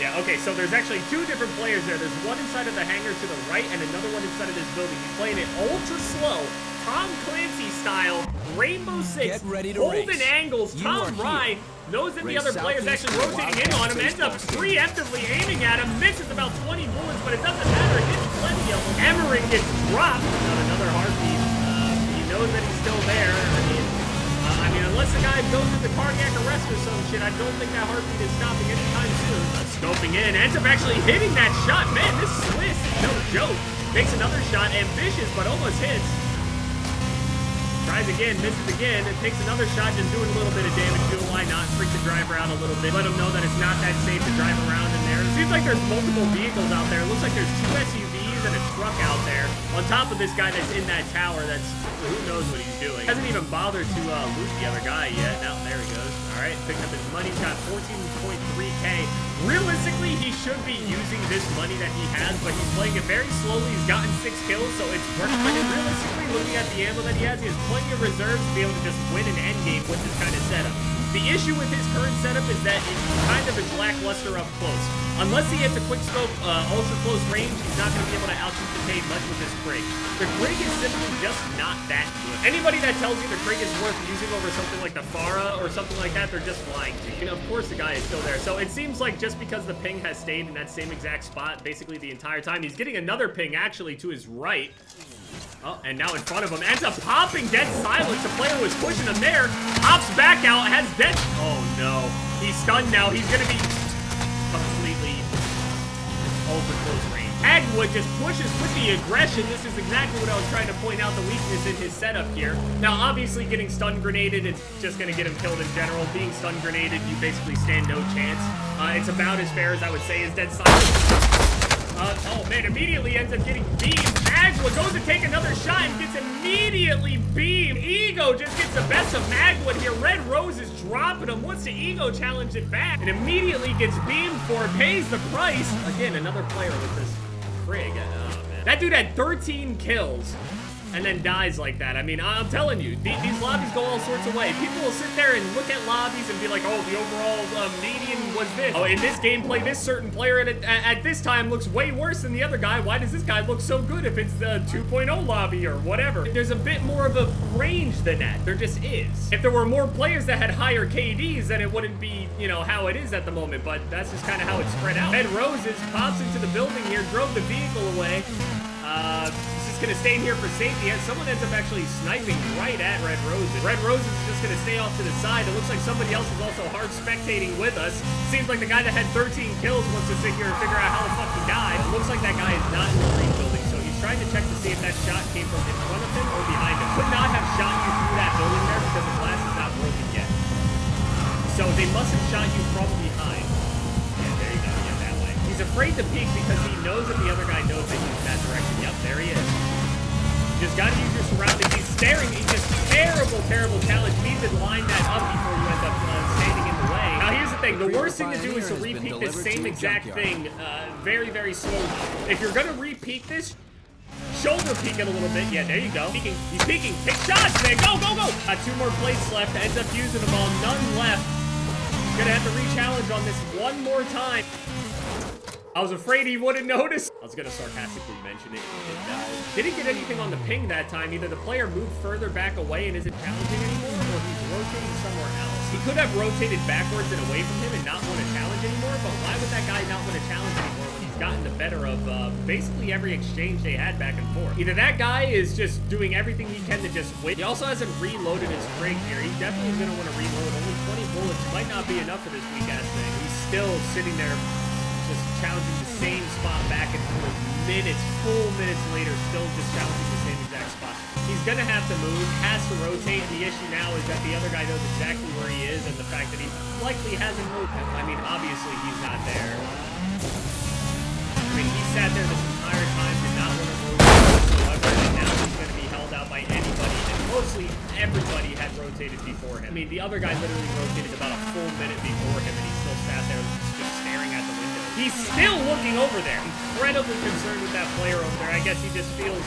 Yeah, okay, so there's actually 2 different players there. There's one inside of the hangar to the right and another one inside of this building. He's playing it ultra slow, Tom Clancy style, Rainbow Six, holding angles. Tom Rye knows that the other player's actually rotating in on him, ends up preemptively aiming at him, misses about 20 bullets, but it doesn't matter. Hits plenty of them. Emmering gets dropped. Not another heartbeat. He knows that he's still there. I mean, unless the guy goes into cardiac arrest or some shit, I don't think that heartbeat is stopping anytime soon. Scoping in, ends up actually hitting that shot. Man, this Swiss is no joke. Takes another shot, ambitious, but almost hits. Tries Tries again, misses again, and takes another shot, just doing a little bit of damage to him. Why not? Freak the driver out a little bit. Let him know that it's not that safe to drive around in there. It seems like there's multiple vehicles out there. It looks like there's 2 SUVs and a truck out there. On top of this guy that's in that tower, that's who knows what he's doing. Hasn't even bothered to loot the other guy yet. Now, there he goes. All right, picked up his money. He's got 14.3K. Realistically, he should be using this money that he has, but he's playing it very slowly. He's gotten 6 kills, so it's working. But realistically, looking at the ammo that he has plenty of reserves to be able to just win an endgame with this kind of setup. The issue with his current setup is that it's kind of lackluster up close. Unless he hits a quick scope, ultra close range, he's not going to be able to out-duplicate much with this Krig. The Krig is simply just not that good. Anybody that tells you the Krig is worth using over something like the Farah or something like that, they're just lying to you. And of course the guy is still there. So it seems like just because the ping has stayed in that same exact spot basically the entire time, he's getting another ping actually to his right. Oh, and now in front of him, ends up popping dead silence. The player was pushing him there, pops back out, has dead. Oh no, he's stunned now. He's gonna be completely over close range. Hagwood just pushes with the aggression. This is exactly what I was trying to point out, the weakness in his setup here. Now, obviously, getting stun grenaded, it's just gonna get him killed in general. Being stun grenaded, you basically stand no chance. It's about as fair as I would say is dead silence. Oh man, immediately ends up getting beamed. Magwood goes to take another shot and gets immediately beamed. Ego just gets the best of Magwood here. Red Rose is dropping him. Wants to Ego challenge it back and immediately gets beamed for it. Pays the price. Again, another player with this Krig. Oh man. That dude had 13 kills. And then dies like that. I mean, I'm telling you, these lobbies go all sorts of ways. People will sit there and look at lobbies and be like, oh, the overall median was this. Oh, in this gameplay, this certain player at this time looks way worse than the other guy. Why does this guy look so good if it's the 2.0 lobby or whatever? There's a bit more of a range than that. There just is. If there were more players that had higher KDs, then it wouldn't be, you know, how it is at the moment. But that's just kind of how it's spread out. Red Roses pops into the building here, drove the vehicle away. Gonna stay in here for safety as someone ends up actually sniping right at Red Roses. Red Roses is just gonna stay off to the side. It looks like somebody else is also hard spectating with us. Seems like the guy that had 13 kills wants to sit here and figure out how the fuck he died. It looks like that guy is not in the green building, so he's trying to check to see if that shot came from in front of him or behind him. Could not have shot you through that building there because the glass is not broken yet. So they must have shot you from behind. Yeah, there you go. Yeah, that way. He's afraid to peek because he knows that the other guy knows that he's that direction. Yep, there he is. You just gotta use your surroundings. He's staring. He's just terrible, terrible challenge. You need to line that up before you end up standing in the way. Now, here's the thing. The worst thing to do is to repeat this same exact thing very, very slowly. If you're gonna repeat this, shoulder peek it a little bit. Yeah, there you go. Peeking. He's peeking. Take shots, man. Go, go, go. 2 more plates left. Ends up using them all. None left. Gonna have to re-challenge on this one more time. I was afraid he wouldn't notice. I was gonna sarcastically mention it. Didn't get anything on the ping that time. Either the player moved further back away and isn't challenging anymore, or he's rotating somewhere else. He could have rotated backwards and away from him and not want to challenge anymore, but why would that guy not want to challenge anymore when he's gotten the better of basically every exchange they had back and forth? Either that guy is just doing everything he can to just win. He also hasn't reloaded his Krig here. He definitely is gonna want to reload. Only 20 bullets might not be enough for this weak-ass thing. He's still sitting there just challenging the same spot back and forth minutes, full minutes later, still just challenging the same exact spot. He's gonna have to move, has to rotate, and the issue now is that the other guy knows exactly where he is and the fact that he likely hasn't moved. I mean, obviously he's not there. I mean, he sat there this entire time, did not want to move whatsoever, and now he's gonna be held out by anybody, and mostly everybody had rotated before him. I mean, the other guy literally rotated about a full minute before him, and he still sat there just staring at the window. He's still looking over there. Incredibly concerned with that player over there. I guess he just feels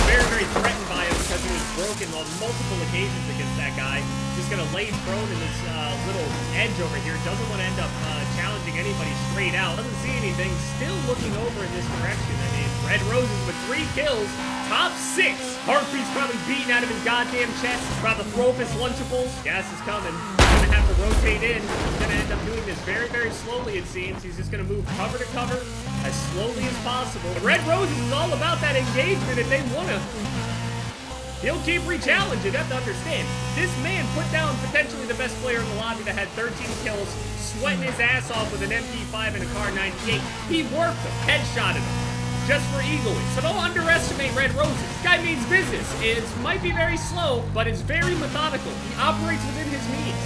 very, very threatened by him because he was broken on multiple occasions against that guy. Just gonna lay prone in this little edge over here. Doesn't want to end up challenging anybody straight out. Doesn't see anything. Still looking over in this direction. I mean, Red Roses with 3 kills. Top 6. Heartbeat's probably beating out of his goddamn chest. He's about to throw up his Lunchables. Gas is coming. He's gonna have to rotate in. He's gonna end up doing this very, very slowly, it seems. He's just gonna move cover to cover as slowly as possible. But Red Roses is all about that engagement if they wanna. He'll keep re-challenging. You have to understand. This man put down potentially the best player in the lobby that had 13 kills, sweating his ass off with an MP5 and a Kar 98. He worked him, headshotted him. just for egoing. So don't underestimate Red Roses. This guy means business. It might be very slow, but it's very methodical. He operates within his means.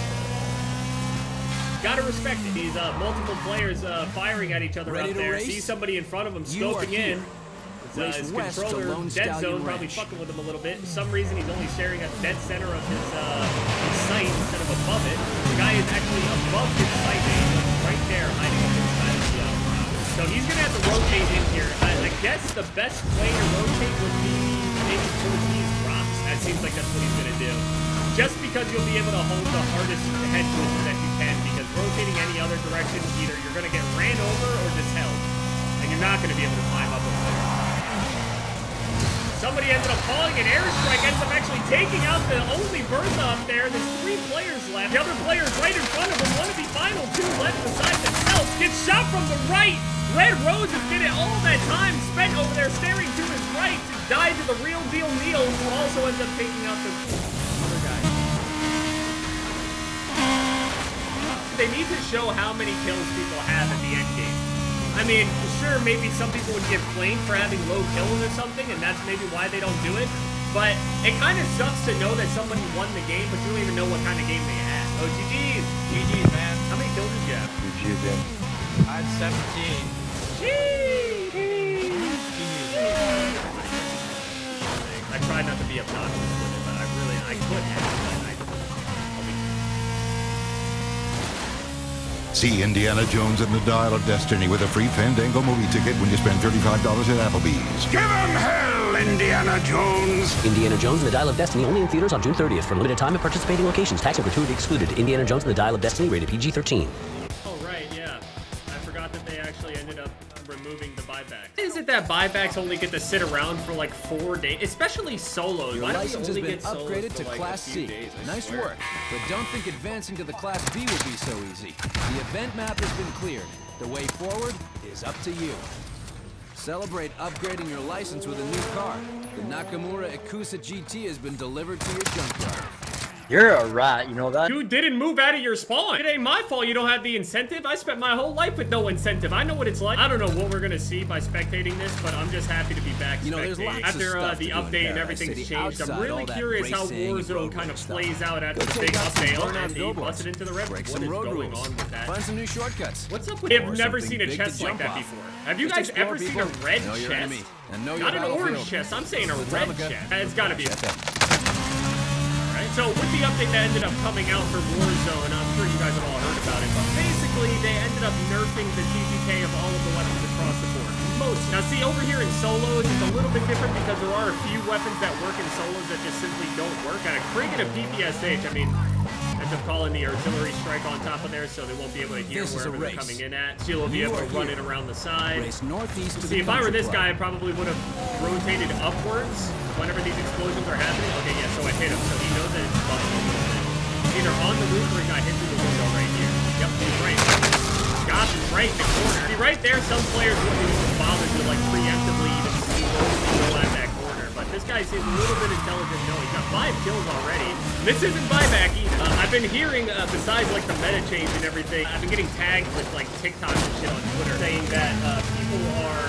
Gotta respect it. These multiple players firing at each other Ready up to there. race? See somebody in front of him You are scoping here. in. Race His west to controller, Lone dead Stallion zone, probably Ranch. fucking with him a little bit. For some reason, he's only staring at the dead center of his sight instead of above it. The guy is actually above his sight. He's right there, hiding up inside of the so he's gonna have to rotate in here. I guess the best way to rotate would be maybe towards these rocks. That seems like that's what he's gonna do. Just because you'll be able to hold the hardest head twist that you can, because rotating any other direction, either you're gonna get ran over or just held. And you're not gonna be able to climb up over there. Somebody ended up calling an airstrike, ends up actually taking out the only Bertha up there. There's 3 players left. The other player's right in front of him. One of the final 2 left beside himself. Gets shot from the right. Red Roses did it all that time spent over there staring to his right to die to the real deal Neil, who also ends up taking out the other guy. They need to show how many kills people have at the end game. I mean, sure, maybe some people would get blamed for having low kills or something, and that's maybe why they don't do it. But it kind of sucks to know that somebody won the game, but you don't even know what kind of game they had. Oh, GG's. GG's, man. How many kills did you have? GG's, man. I had 17. I tried not to be obnoxious with it, but I could have. See Indiana Jones and the Dial of Destiny with a free Fandango movie ticket when you spend $35 at Applebee's. Give 'em hell, Indiana Jones! Indiana Jones and the Dial of Destiny only in theaters on June 30th for limited time at participating locations. Tax and gratuity excluded. Indiana Jones and the Dial of Destiny rated PG-13. Oh, right, yeah. I forgot that they actually ended up removing the buyback. Is it that buybacks only get to sit around for like 4 days, especially solos? Your Why do we license has only been get solos upgraded for, to like, a Class few C. days, I Nice swear. work. But don't think advancing to the Class B will be so easy. The event map has been cleared. The way forward is up to you. Celebrate upgrading your license with a new car. The Nakamura Ikusa GT has been delivered to your junkyard. You're a rat, you know that? Dude didn't move out of your spawn. It ain't my fault you don't have the incentive. I spent my whole life with no incentive. I know what it's like. I don't know what we're gonna see by spectating this, but I'm just happy to be back You know, there's spectating. lots of After stuff the to do in update and Paradise everything's City changed, I'm outside really all that curious how racing and Warzone road kind of stuff. plays out after Go the check big out some update Burnout and he billboards. busted into the river. Break What some is road going rules. on with that? Find some new shortcuts. What's up with? I've never seen a something big chest to like jump that off. before. Have you Just guys explore, ever seen people. a red Know your chest? enemy and know Not your an orange battlefield. chest. I'm saying a With red Amiga. chest. It's gotta be a Shut up. Alright, so with the update that ended up coming out for Warzone, I'm sure you guys have all heard about it, but basically they ended up nerfing the TTK of all of the weapons across the board. Most. Now see, over here in solos, it's a little bit different because there are a few weapons that work in solos that just simply don't work. And a Krieg and a PPSH, I mean, end up calling the artillery strike on top of there so they won't be able to hear This is a wherever they're race. coming in at. She'll be You able to are run here. it around the side. Race northeast to See, the if I were country this club. guy, I probably would have rotated upwards whenever these explosions are happening. Okay, yeah, so it hit him, so he knows that it's bumping a little bit. Either on the roof or he got hit through the window right here. Yep, he's right. Got him right in the corner. See, right there, some players wouldn't even bother to, like, preemptively even go at that corner. But this guy seems a little bit intelligent. No, he's got 5 kills already. This isn't buyback either. I've been hearing, besides, like, the meta change and everything, I've been getting tagged with, like, TikToks and shit on Twitter saying that people are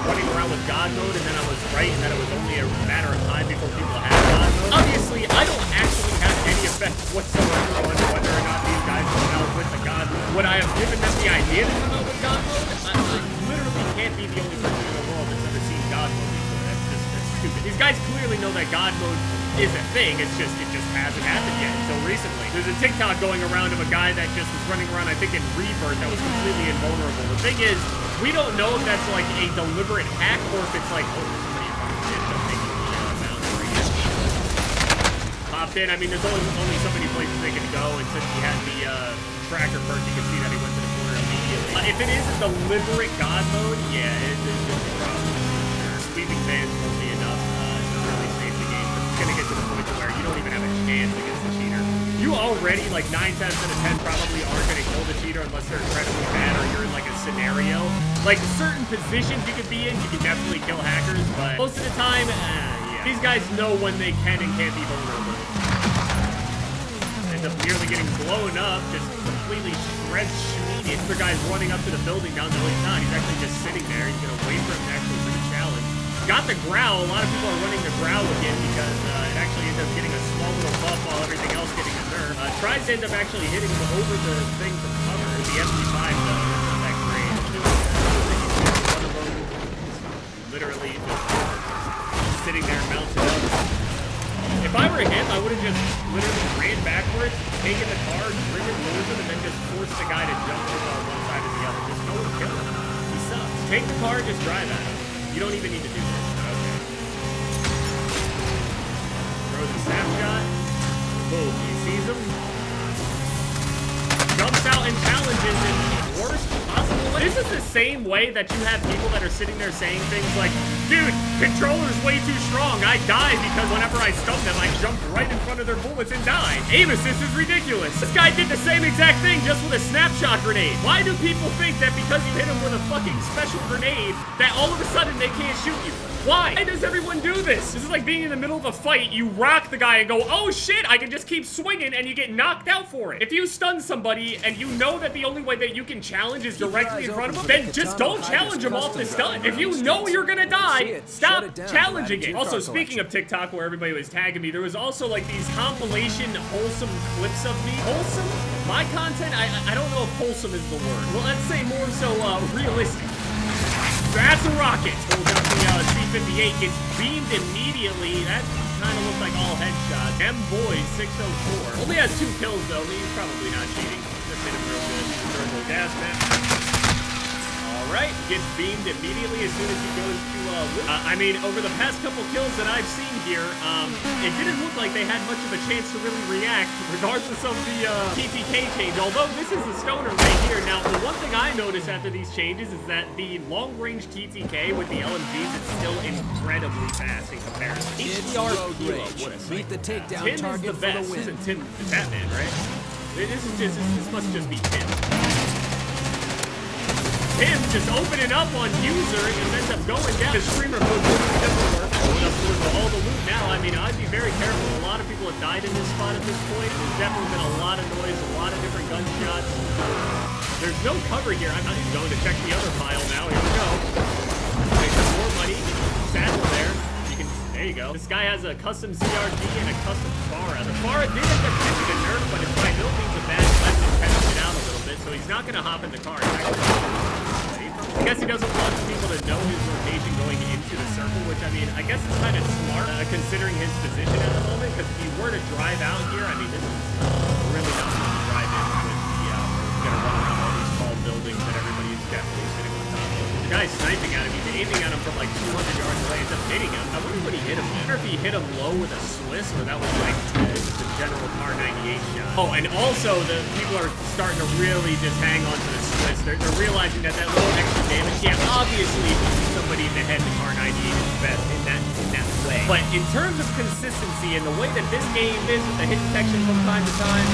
running around with God mode, and then I was right, and that it was only a matter of time before people had God mode. Obviously, I don't actually have any effect whatsoever on whether or not these guys come out with the God mode. Would I have given them the idea to come out with God mode? I literally can't be the only person in the world that's ever seen God mode before. That's stupid. These guys clearly know that God mode is a thing. It just hasn't happened yet until recently. There's a TikTok going around of a guy that just was running around, I think, in Rebirth that was completely invulnerable. The thing is, we don't know if that's like a deliberate hack or if it's like, oh, somebody ended up making the boundary. Popped in. I mean, there's only so many places they can go, and since he had the tracker perk, you can see that he went to the corner immediately. If it is a deliberate God mode, yeah, it's a problem. Sweeping bans won't be enough to really save the game, but it's gonna get to the point to where you don't even have a chance against the cheater. You already, like 9 times out of 10, probably aren't gonna kill the cheater unless they're incredibly bad or you're in like a scenario. Like certain positions you could be in, you can definitely kill hackers, but most of the time, yeah. These guys know when they can and can't be vulnerable. Ends up nearly getting blown up, just completely shred-schmeeded. The guy's running up to the building now. No, he's not. He's actually just sitting there. He's gonna wait for him to actually reach Got the growl. A lot of people are running the growl again because it actually ends up getting a small little buff while everything else getting a nerf. Tries to end up actually hitting him over the thing from cover. The MP5 though, it's not that great. One of them is literally just sitting there mounted up. If I were him, I would have just literally ran backwards, taken the car, driven towards him, and then just forced the guy to jump over on one side or the other. Just no one kill him. He sucks. Take the car, just drive at him. You don't even need to do this. Okay. Throws a snapshot. Boom. He sees him. Jumps out and challenges in the worst possible way. This is the same way that you have people that are sitting there saying things like, dude, controller's way too strong. I die because whenever I stun them, I jump right in front of their bullets and die. Aim assist is ridiculous. This guy did the same exact thing just with a snapshot grenade. Why do people think that because you hit him with a fucking special grenade that all of a sudden they can't shoot you? Why does everyone do this? This is like being in the middle of a fight. You rock the guy and go, oh shit, I can just keep swinging, and you get knocked out for it. If you stun somebody and you know that the only way that you can challenge is directly in front of them, then just don't challenge them off the stun. If you know you're gonna die, stop challenging it. Also, speaking of TikTok, where everybody was tagging me, there was also like these compilation wholesome clips of me. Wholesome? My content? I don't know if wholesome is the word. Well, let's say more so realistic. That's a rocket. Pulls out the C-58, gets beamed immediately. That kind of looks like all headshots. M-Boy 604. Only has 2 kills though. He's probably not cheating. Just hit him real good. Turbo gas man. Alright, gets beamed immediately as soon as he goes to loot. I mean, over the past couple kills that I've seen here, it didn't look like they had much of a chance to really react, regardless of the TTK change. Although this is the stoner right here. Now, the one thing I noticed after these changes is that the long-range TTK with the LMGs is still incredibly fast in comparison. HDR Kilo, what a Beat the takedown Tim target is the best. for the win. This isn't Tim the Batman, right? This must just be Tim. Tim just opening up on user and ends up going down. The streamer mode everywhere. Going up towards all the loot now. I mean, I'd be very careful. A lot of people have died in this spot at this point. There's definitely been a lot of noise, a lot of different gunshots. There's no cover here. I'm not even going to check the other pile now. Here we go. Make some more money. Saddle there. There you go. This guy has a custom CRG and a custom FARA. The FARA did end up getting a nerf, but it's by no means a bad weapon. Testing it out a little bit, so he's not going to hop in the car. I guess he doesn't want people to know his rotation going into the circle, which, I mean, I guess it's kind of smart considering his position at the moment, because if he were to drive out here, I mean, this is really not going to drive in with the, going to run around all these tall buildings that everybody is definitely sitting on top of. The guy's sniping at him. He's aiming at him from like 200 yards away. Ends up hitting him. I wonder what he hit him with. I wonder if he hit him low with a Swiss or that was like the general Car 98 shot. Oh, and also the people are starting to really just hang on to the Swiss. They're realizing that little extra damage, yeah, obviously somebody in the head, the Car 98 is best in that way. But in terms of consistency and the way that this game is with the hit detection from time to time,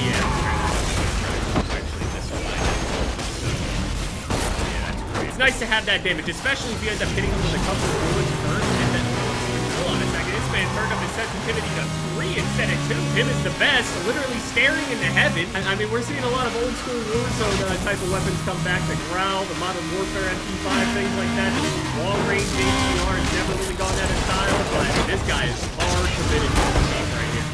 yeah. It's nice to have that damage, especially if you end up hitting him with a couple of bullets first, and then, hold on a second, this man turned up his sensitivity to 3 instead of 2. Tim is the best, literally staring into heaven. I mean, we're seeing a lot of old school Warzone type of weapons come back, the Growl, the Modern Warfare MP5, things like that. Long range HDR has never really gone out of style, but this guy is far committed to the game right here.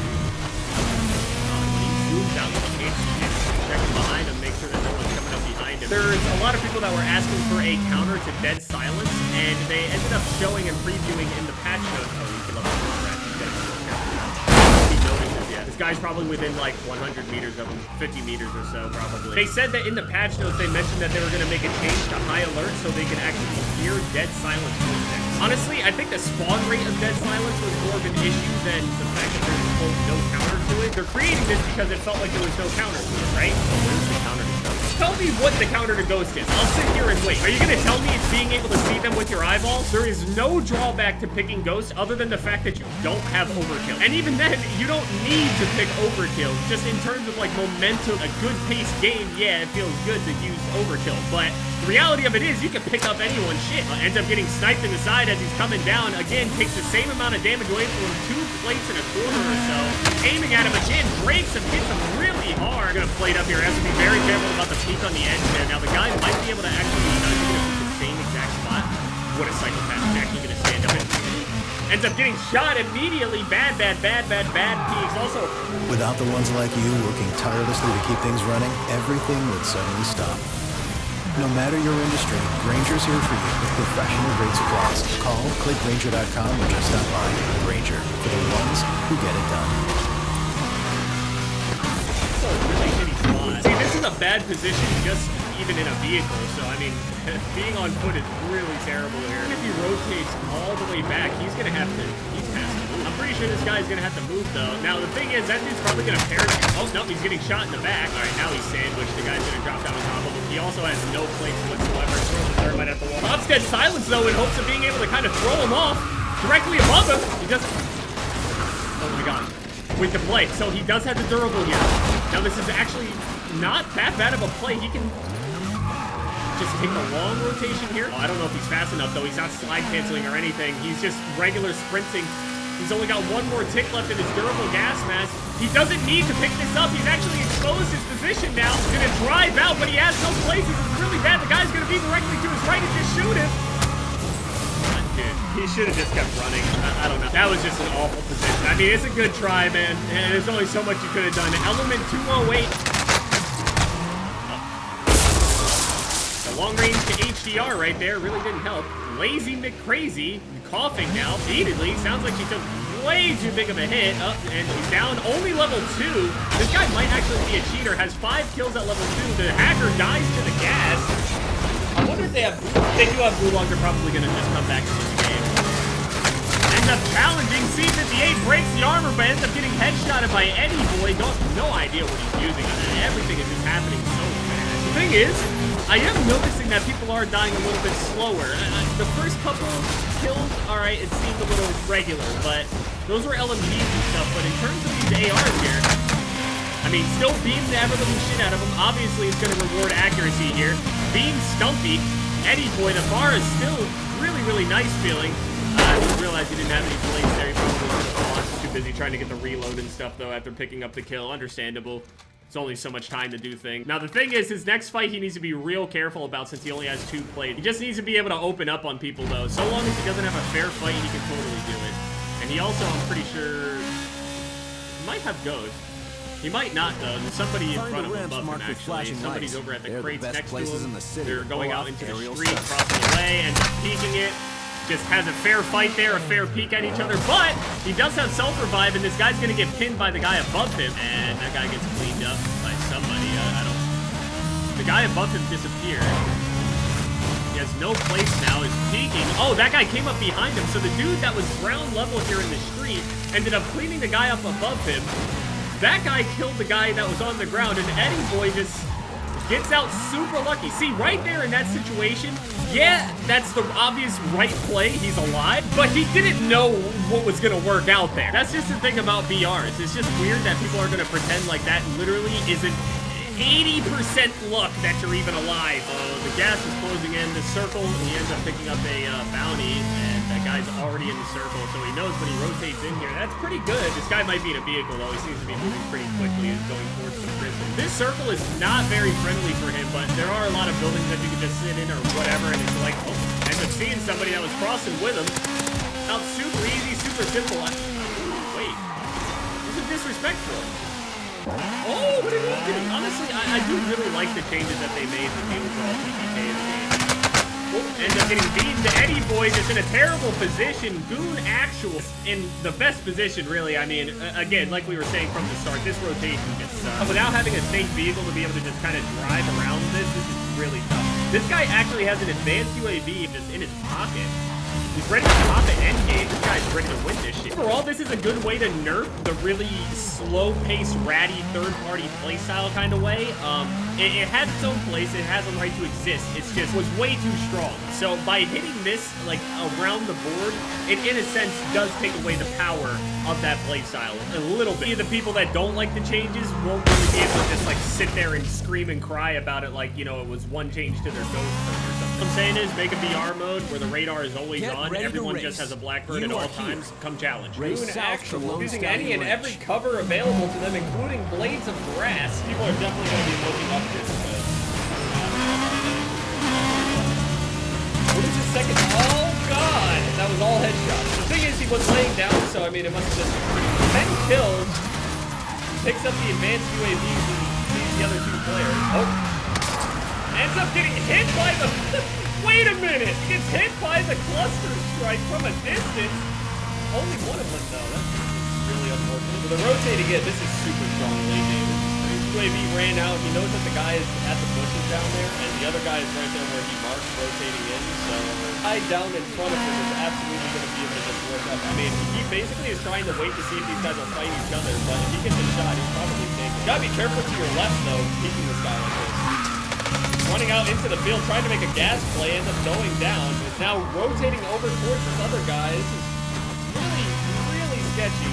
When he zooms out, you can't see it. Checking behind him, make sure that no one's coming up behind him. There's a lot of people that were asking for a counter to Dead Silence, and they ended up showing and previewing in the patch notes. Oh, you can love this guy's probably within like 100 meters of him, 50 meters or so probably. They said that in the patch notes they mentioned that they were going to make a change to high alert so they can actually hear Dead Silence footsteps. Honestly, I think the spawn rate of Dead Silence was more of an issue than the fact that there's no counter to it. They're creating this because it felt like there was no counter to it, right? So where's the counter to Ghost? Tell me what the counter to Ghost is. I'll sit here and wait. Are you going to tell me it's being able to see them with your eyeballs? There is no drawback to picking Ghost other than the fact that you don't have overkill. And even then, you don't need to pick overkill. Just in terms of like momentum, a good paced game, yeah, it feels good to use overkill. But the reality of it is you can pick up anyone's shit. Ends up getting sniped in the side as he's coming down. Again, takes the same amount of damage away from him, 2 plates and a quarter or so. Aiming at him again, breaks him, hits him really hard. Gonna plate up here, has to be very careful about the peak on the edge there. Now the guy might be able to actually the same exact spot. What a psychopath check. actually going to stand up. Ends up getting shot immediately. Bad peaks. Also, Without the ones like you working tirelessly to keep things running, everything would suddenly stop. No matter your industry, Granger's here for you with professional grade supplies. Call, click Granger.com, or just stop by. Granger, for the ones who get it done. so really shitty spot. See, this is a bad position just even in a vehicle, so I mean, being on foot is really terrible here. If he rotates all the way back, he's gonna have to move. I'm pretty sure this guy's gonna have to move though. Now the thing is, that dude's probably gonna paradigm. Oh no, he's getting shot in the back. All right, now he's sandwiched. The guy's gonna drop down on top of him. He also has no plates whatsoever. Throws the thermite at the wall. Bob's dead silence though, in hopes of being able to kind of throw him off directly above him. He does. Oh my god. With the plate, so he does have the durable here. Now this is actually not that bad of a play. He can just take a long rotation here. Oh, I don't know if he's fast enough though. He's not slide canceling or anything. He's just regular sprinting. He's only got one more tick left in his durable gas mask. He doesn't need to pick this up. He's actually exposed his position now. He's gonna drive out, but he has no places. It's really bad. The guy's gonna be directly to his right and just shoot him. Dude, he should have just kept running. I don't know. That was just an awful position. I mean, it's a good try, man. And there's only so much you could have done. Element 208. The long range to HDR right there really didn't help. Lazy McCrazy, coughing now, repeatedly. Sounds like she took way too big of a hit. And she's down only level 2. This guy might actually be a cheater. Has 5 kills at level 2. The hacker dies to the gas. I wonder if they have... They do have Blue Lung. They're probably going to just come back to the game. Ends up challenging. C58 breaks the armor, but ends up getting headshotted by Eddie Boy. No idea what he's using. Everything is just happening so fast. The thing is, I am noticing that people are dying a little bit slower. The first couple kills, alright, it seemed a little regular, but those were LMGs and stuff. But in terms of these ARs here, I mean, still beam the ever-living shit out of them. Obviously, it's going to reward accuracy here. Beam Stumpy. Eddie Boy, the bar is still really nice feeling. I didn't realize he didn't have any plates there. He probably was too busy trying to get the reload and stuff, though, after picking up the kill. Understandable. It's only so much time to do things. Now, the thing is, his next fight he needs to be real careful about since he only has 2 plates. He just needs to be able to open up on people, though. So long as he doesn't have a fair fight, he can totally do it. And he also, I'm pretty sure, might have Ghost. He might not, though. There's somebody in front of him above him, actually. Somebody's over at the crates next to him. They're going out into the street, crossing the way, and just peeking it. Just has a fair fight there, a fair peek at each other, but he does have self-revive, and this guy's gonna get pinned by the guy above him, and that guy gets cleaned up by somebody. I don't... The guy above him disappeared. He has no place now, is peeking. Oh, that guy came up behind him, so the dude that was ground level here in the street ended up cleaning the guy up above him. That guy killed the guy that was on the ground, and Eddie Boy just gets out super lucky. See, right there in that situation, yeah, that's the obvious right play. He's alive, but he didn't know what was going to work out there. That's just the thing about BRs. It's just weird that people are going to pretend like that literally isn't 80% luck that you're even alive. The gas is closing in the circle. He ends up picking up a bounty, and that guy's already in the circle, so he knows when he rotates in here. That's pretty good. This guy might be in a vehicle, though. He seems to be moving pretty quickly and going towards the prison. This circle is not very friendly for him, but there are a lot of buildings that you can just sit in or whatever, and it's like, oh, ends up seeing somebody that was crossing with him. Now, super easy, super simple. Wait, this is disrespectful. Oh, what did he do? Honestly, I do really like the changes that they made to the overall PPK in the game. Oh, ends up getting beaten to Eddie Boy, just in a terrible position. Goon actual in the best position, really. I mean, again, like we were saying from the start, this rotation just sucks. Without having a safe vehicle to be able to just kind of drive around this is really tough. This guy actually has an advanced UAV just in his pocket. He's ready to pop it endgame. This guy's ready to win this shit. Overall, this is a good way to nerf the really slow-paced, ratty, third-party playstyle kind of way. It has its own place. It has a right to exist. It's just was way too strong. So by hitting this like around the board, it in a sense does take away the power of that playstyle a little bit. The people that don't like the changes won't really be able to just like sit there and scream and cry about it like, you know, it was one change to their ghost or something. What I'm saying is make a VR mode where the radar is always on. Everyone just has a Blackbird at all times. Come challenge. Goon actual using any and every cover available to them, including blades of grass. People are definitely going to be looking up this. What is his second? Oh god, that that was all headshots. The thing is, he was laying down, so I mean, it must have been 10 kills. Picks up the advanced UAVs and sees the other 2 players. Oh. Ends up getting hit by the... Wait a minute! He gets hit by the cluster strike from a distance. Only one of them, though. That's really unfortunate. With the rotating hit, this is super strong late game. UAV ran out. He knows that the guy is at the bushes down there, and the other guy is right there where he marks rotating in. So, guy down in front of him is absolutely going to be able to just work up. I mean, he basically is trying to wait to see if these guys will fight each other, but if he gets a shot, he's probably taken. You gotta be careful to your left, though, keeping this guy like this. Running out into the field, trying to make a gas play, ends up going down. Is now rotating over towards this other guy. This is really, really sketchy.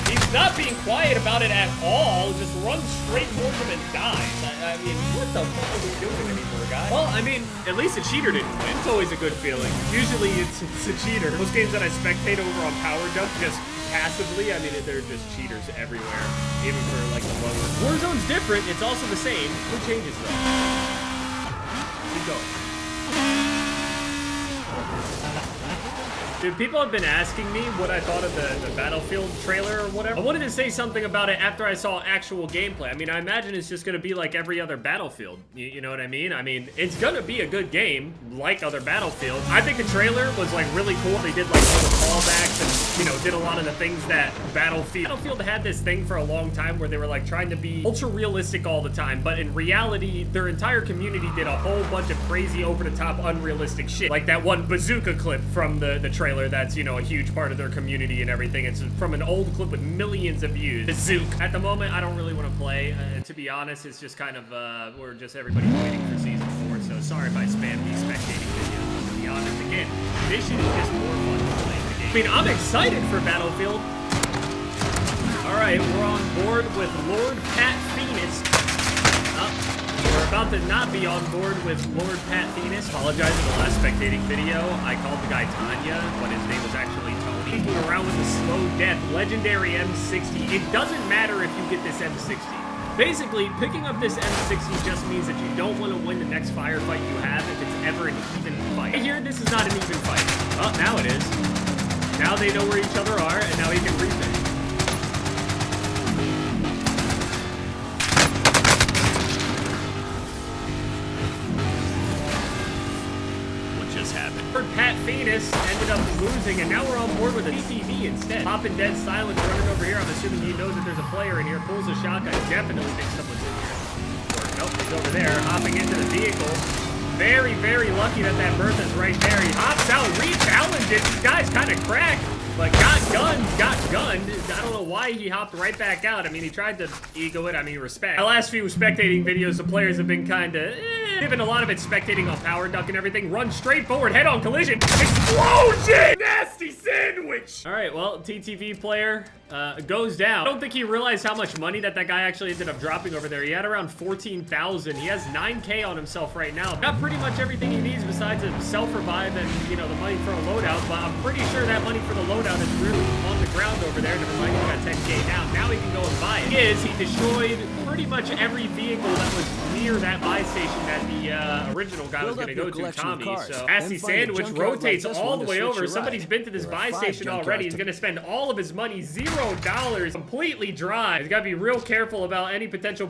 He's not being quiet about it at all. Just runs straight towards him and dies. I mean, what the fuck are we doing anymore, guys? Well, I mean, at least a cheater didn't win. It's always a good feeling. Usually it's a cheater. Most games that I spectate over on Power Duck, just passively, I mean, they're just cheaters everywhere. Even for, like, the lower. Warzone's different. It's also the same. Who changes, though? Keep going. Dude, people have been asking me what I thought of the Battlefield trailer or whatever. I wanted to say something about it after I saw actual gameplay. I mean, I imagine it's just going to be like every other Battlefield. You know what I mean? I mean, it's going to be a good game, like other Battlefields. I think the trailer was, like, really cool. They did, like, all the callbacks and, you know, did a lot of the things that Battlefield had this thing for a long time where they were, like, trying to be ultra-realistic all the time. But in reality, their entire community did a whole bunch of crazy, over-the-top, unrealistic shit. Like that one bazooka clip from the trailer. That's, you know, a huge part of their community and everything. It's from an old clip with millions of views. The Zook. At the moment, I don't really want to play. To be honest, it's just kind of, we're just everybody's waiting for Season 4, so sorry if I spam these spectating videos. But to be honest, again, mission is just more fun to play the game. I mean, I'm excited for Battlefield. Alright, we're on board with Lord Pat Phoenix. We're about to not be on board with Lord Pat Phoenix. Apologize for the last spectating video. I called the guy Tanya, but his name was actually Tony. Peeking around with a slow death, legendary M60. It doesn't matter if you get this M60. Basically, picking up this M60 just means that you don't want to win the next firefight you have if it's ever an even fight. Here, this is not an even fight. Oh, now it is. Now they know where each other are, and now he can repick. Pat Phoenix ended up losing, and now we're on board with a TTV instead. Popping dead silent, running over here. I'm assuming he knows that there's a player in here. Pulls a shotgun. Definitely thinks someone's in here. Or, nope, he's over there. Hopping into the vehicle. Very, very lucky that Bertha's right there. He hops out, re-challenged it. This guy's kind of cracked, but got gunned. I don't know why he hopped right back out. I mean, he tried to ego it. I mean, respect. My last few spectating videos, the players have been kind of, given a lot of it spectating on Power Duck and everything. Run straight forward, head-on collision. Explosion! Nasty sandwich! All right, well, TTV player goes down. I don't think he realized how much money that guy actually ended up dropping over there. He had around 14,000. He has 9K on himself right now. Got pretty much everything he needs besides a self-revive and, you know, the money for a loadout, but I'm pretty sure that money for the loadout is really on the ground over there. Never mind, he got 10K down. Now he can go and buy it. He destroyed pretty much every vehicle that was near that buy station that the original guy was going to go to, Tommy. So Nasty Sandwich rotates all the way over. Somebody's been to this buy station already. He's going to spend all of his money, $0, completely dry. He's got to be real careful about any potential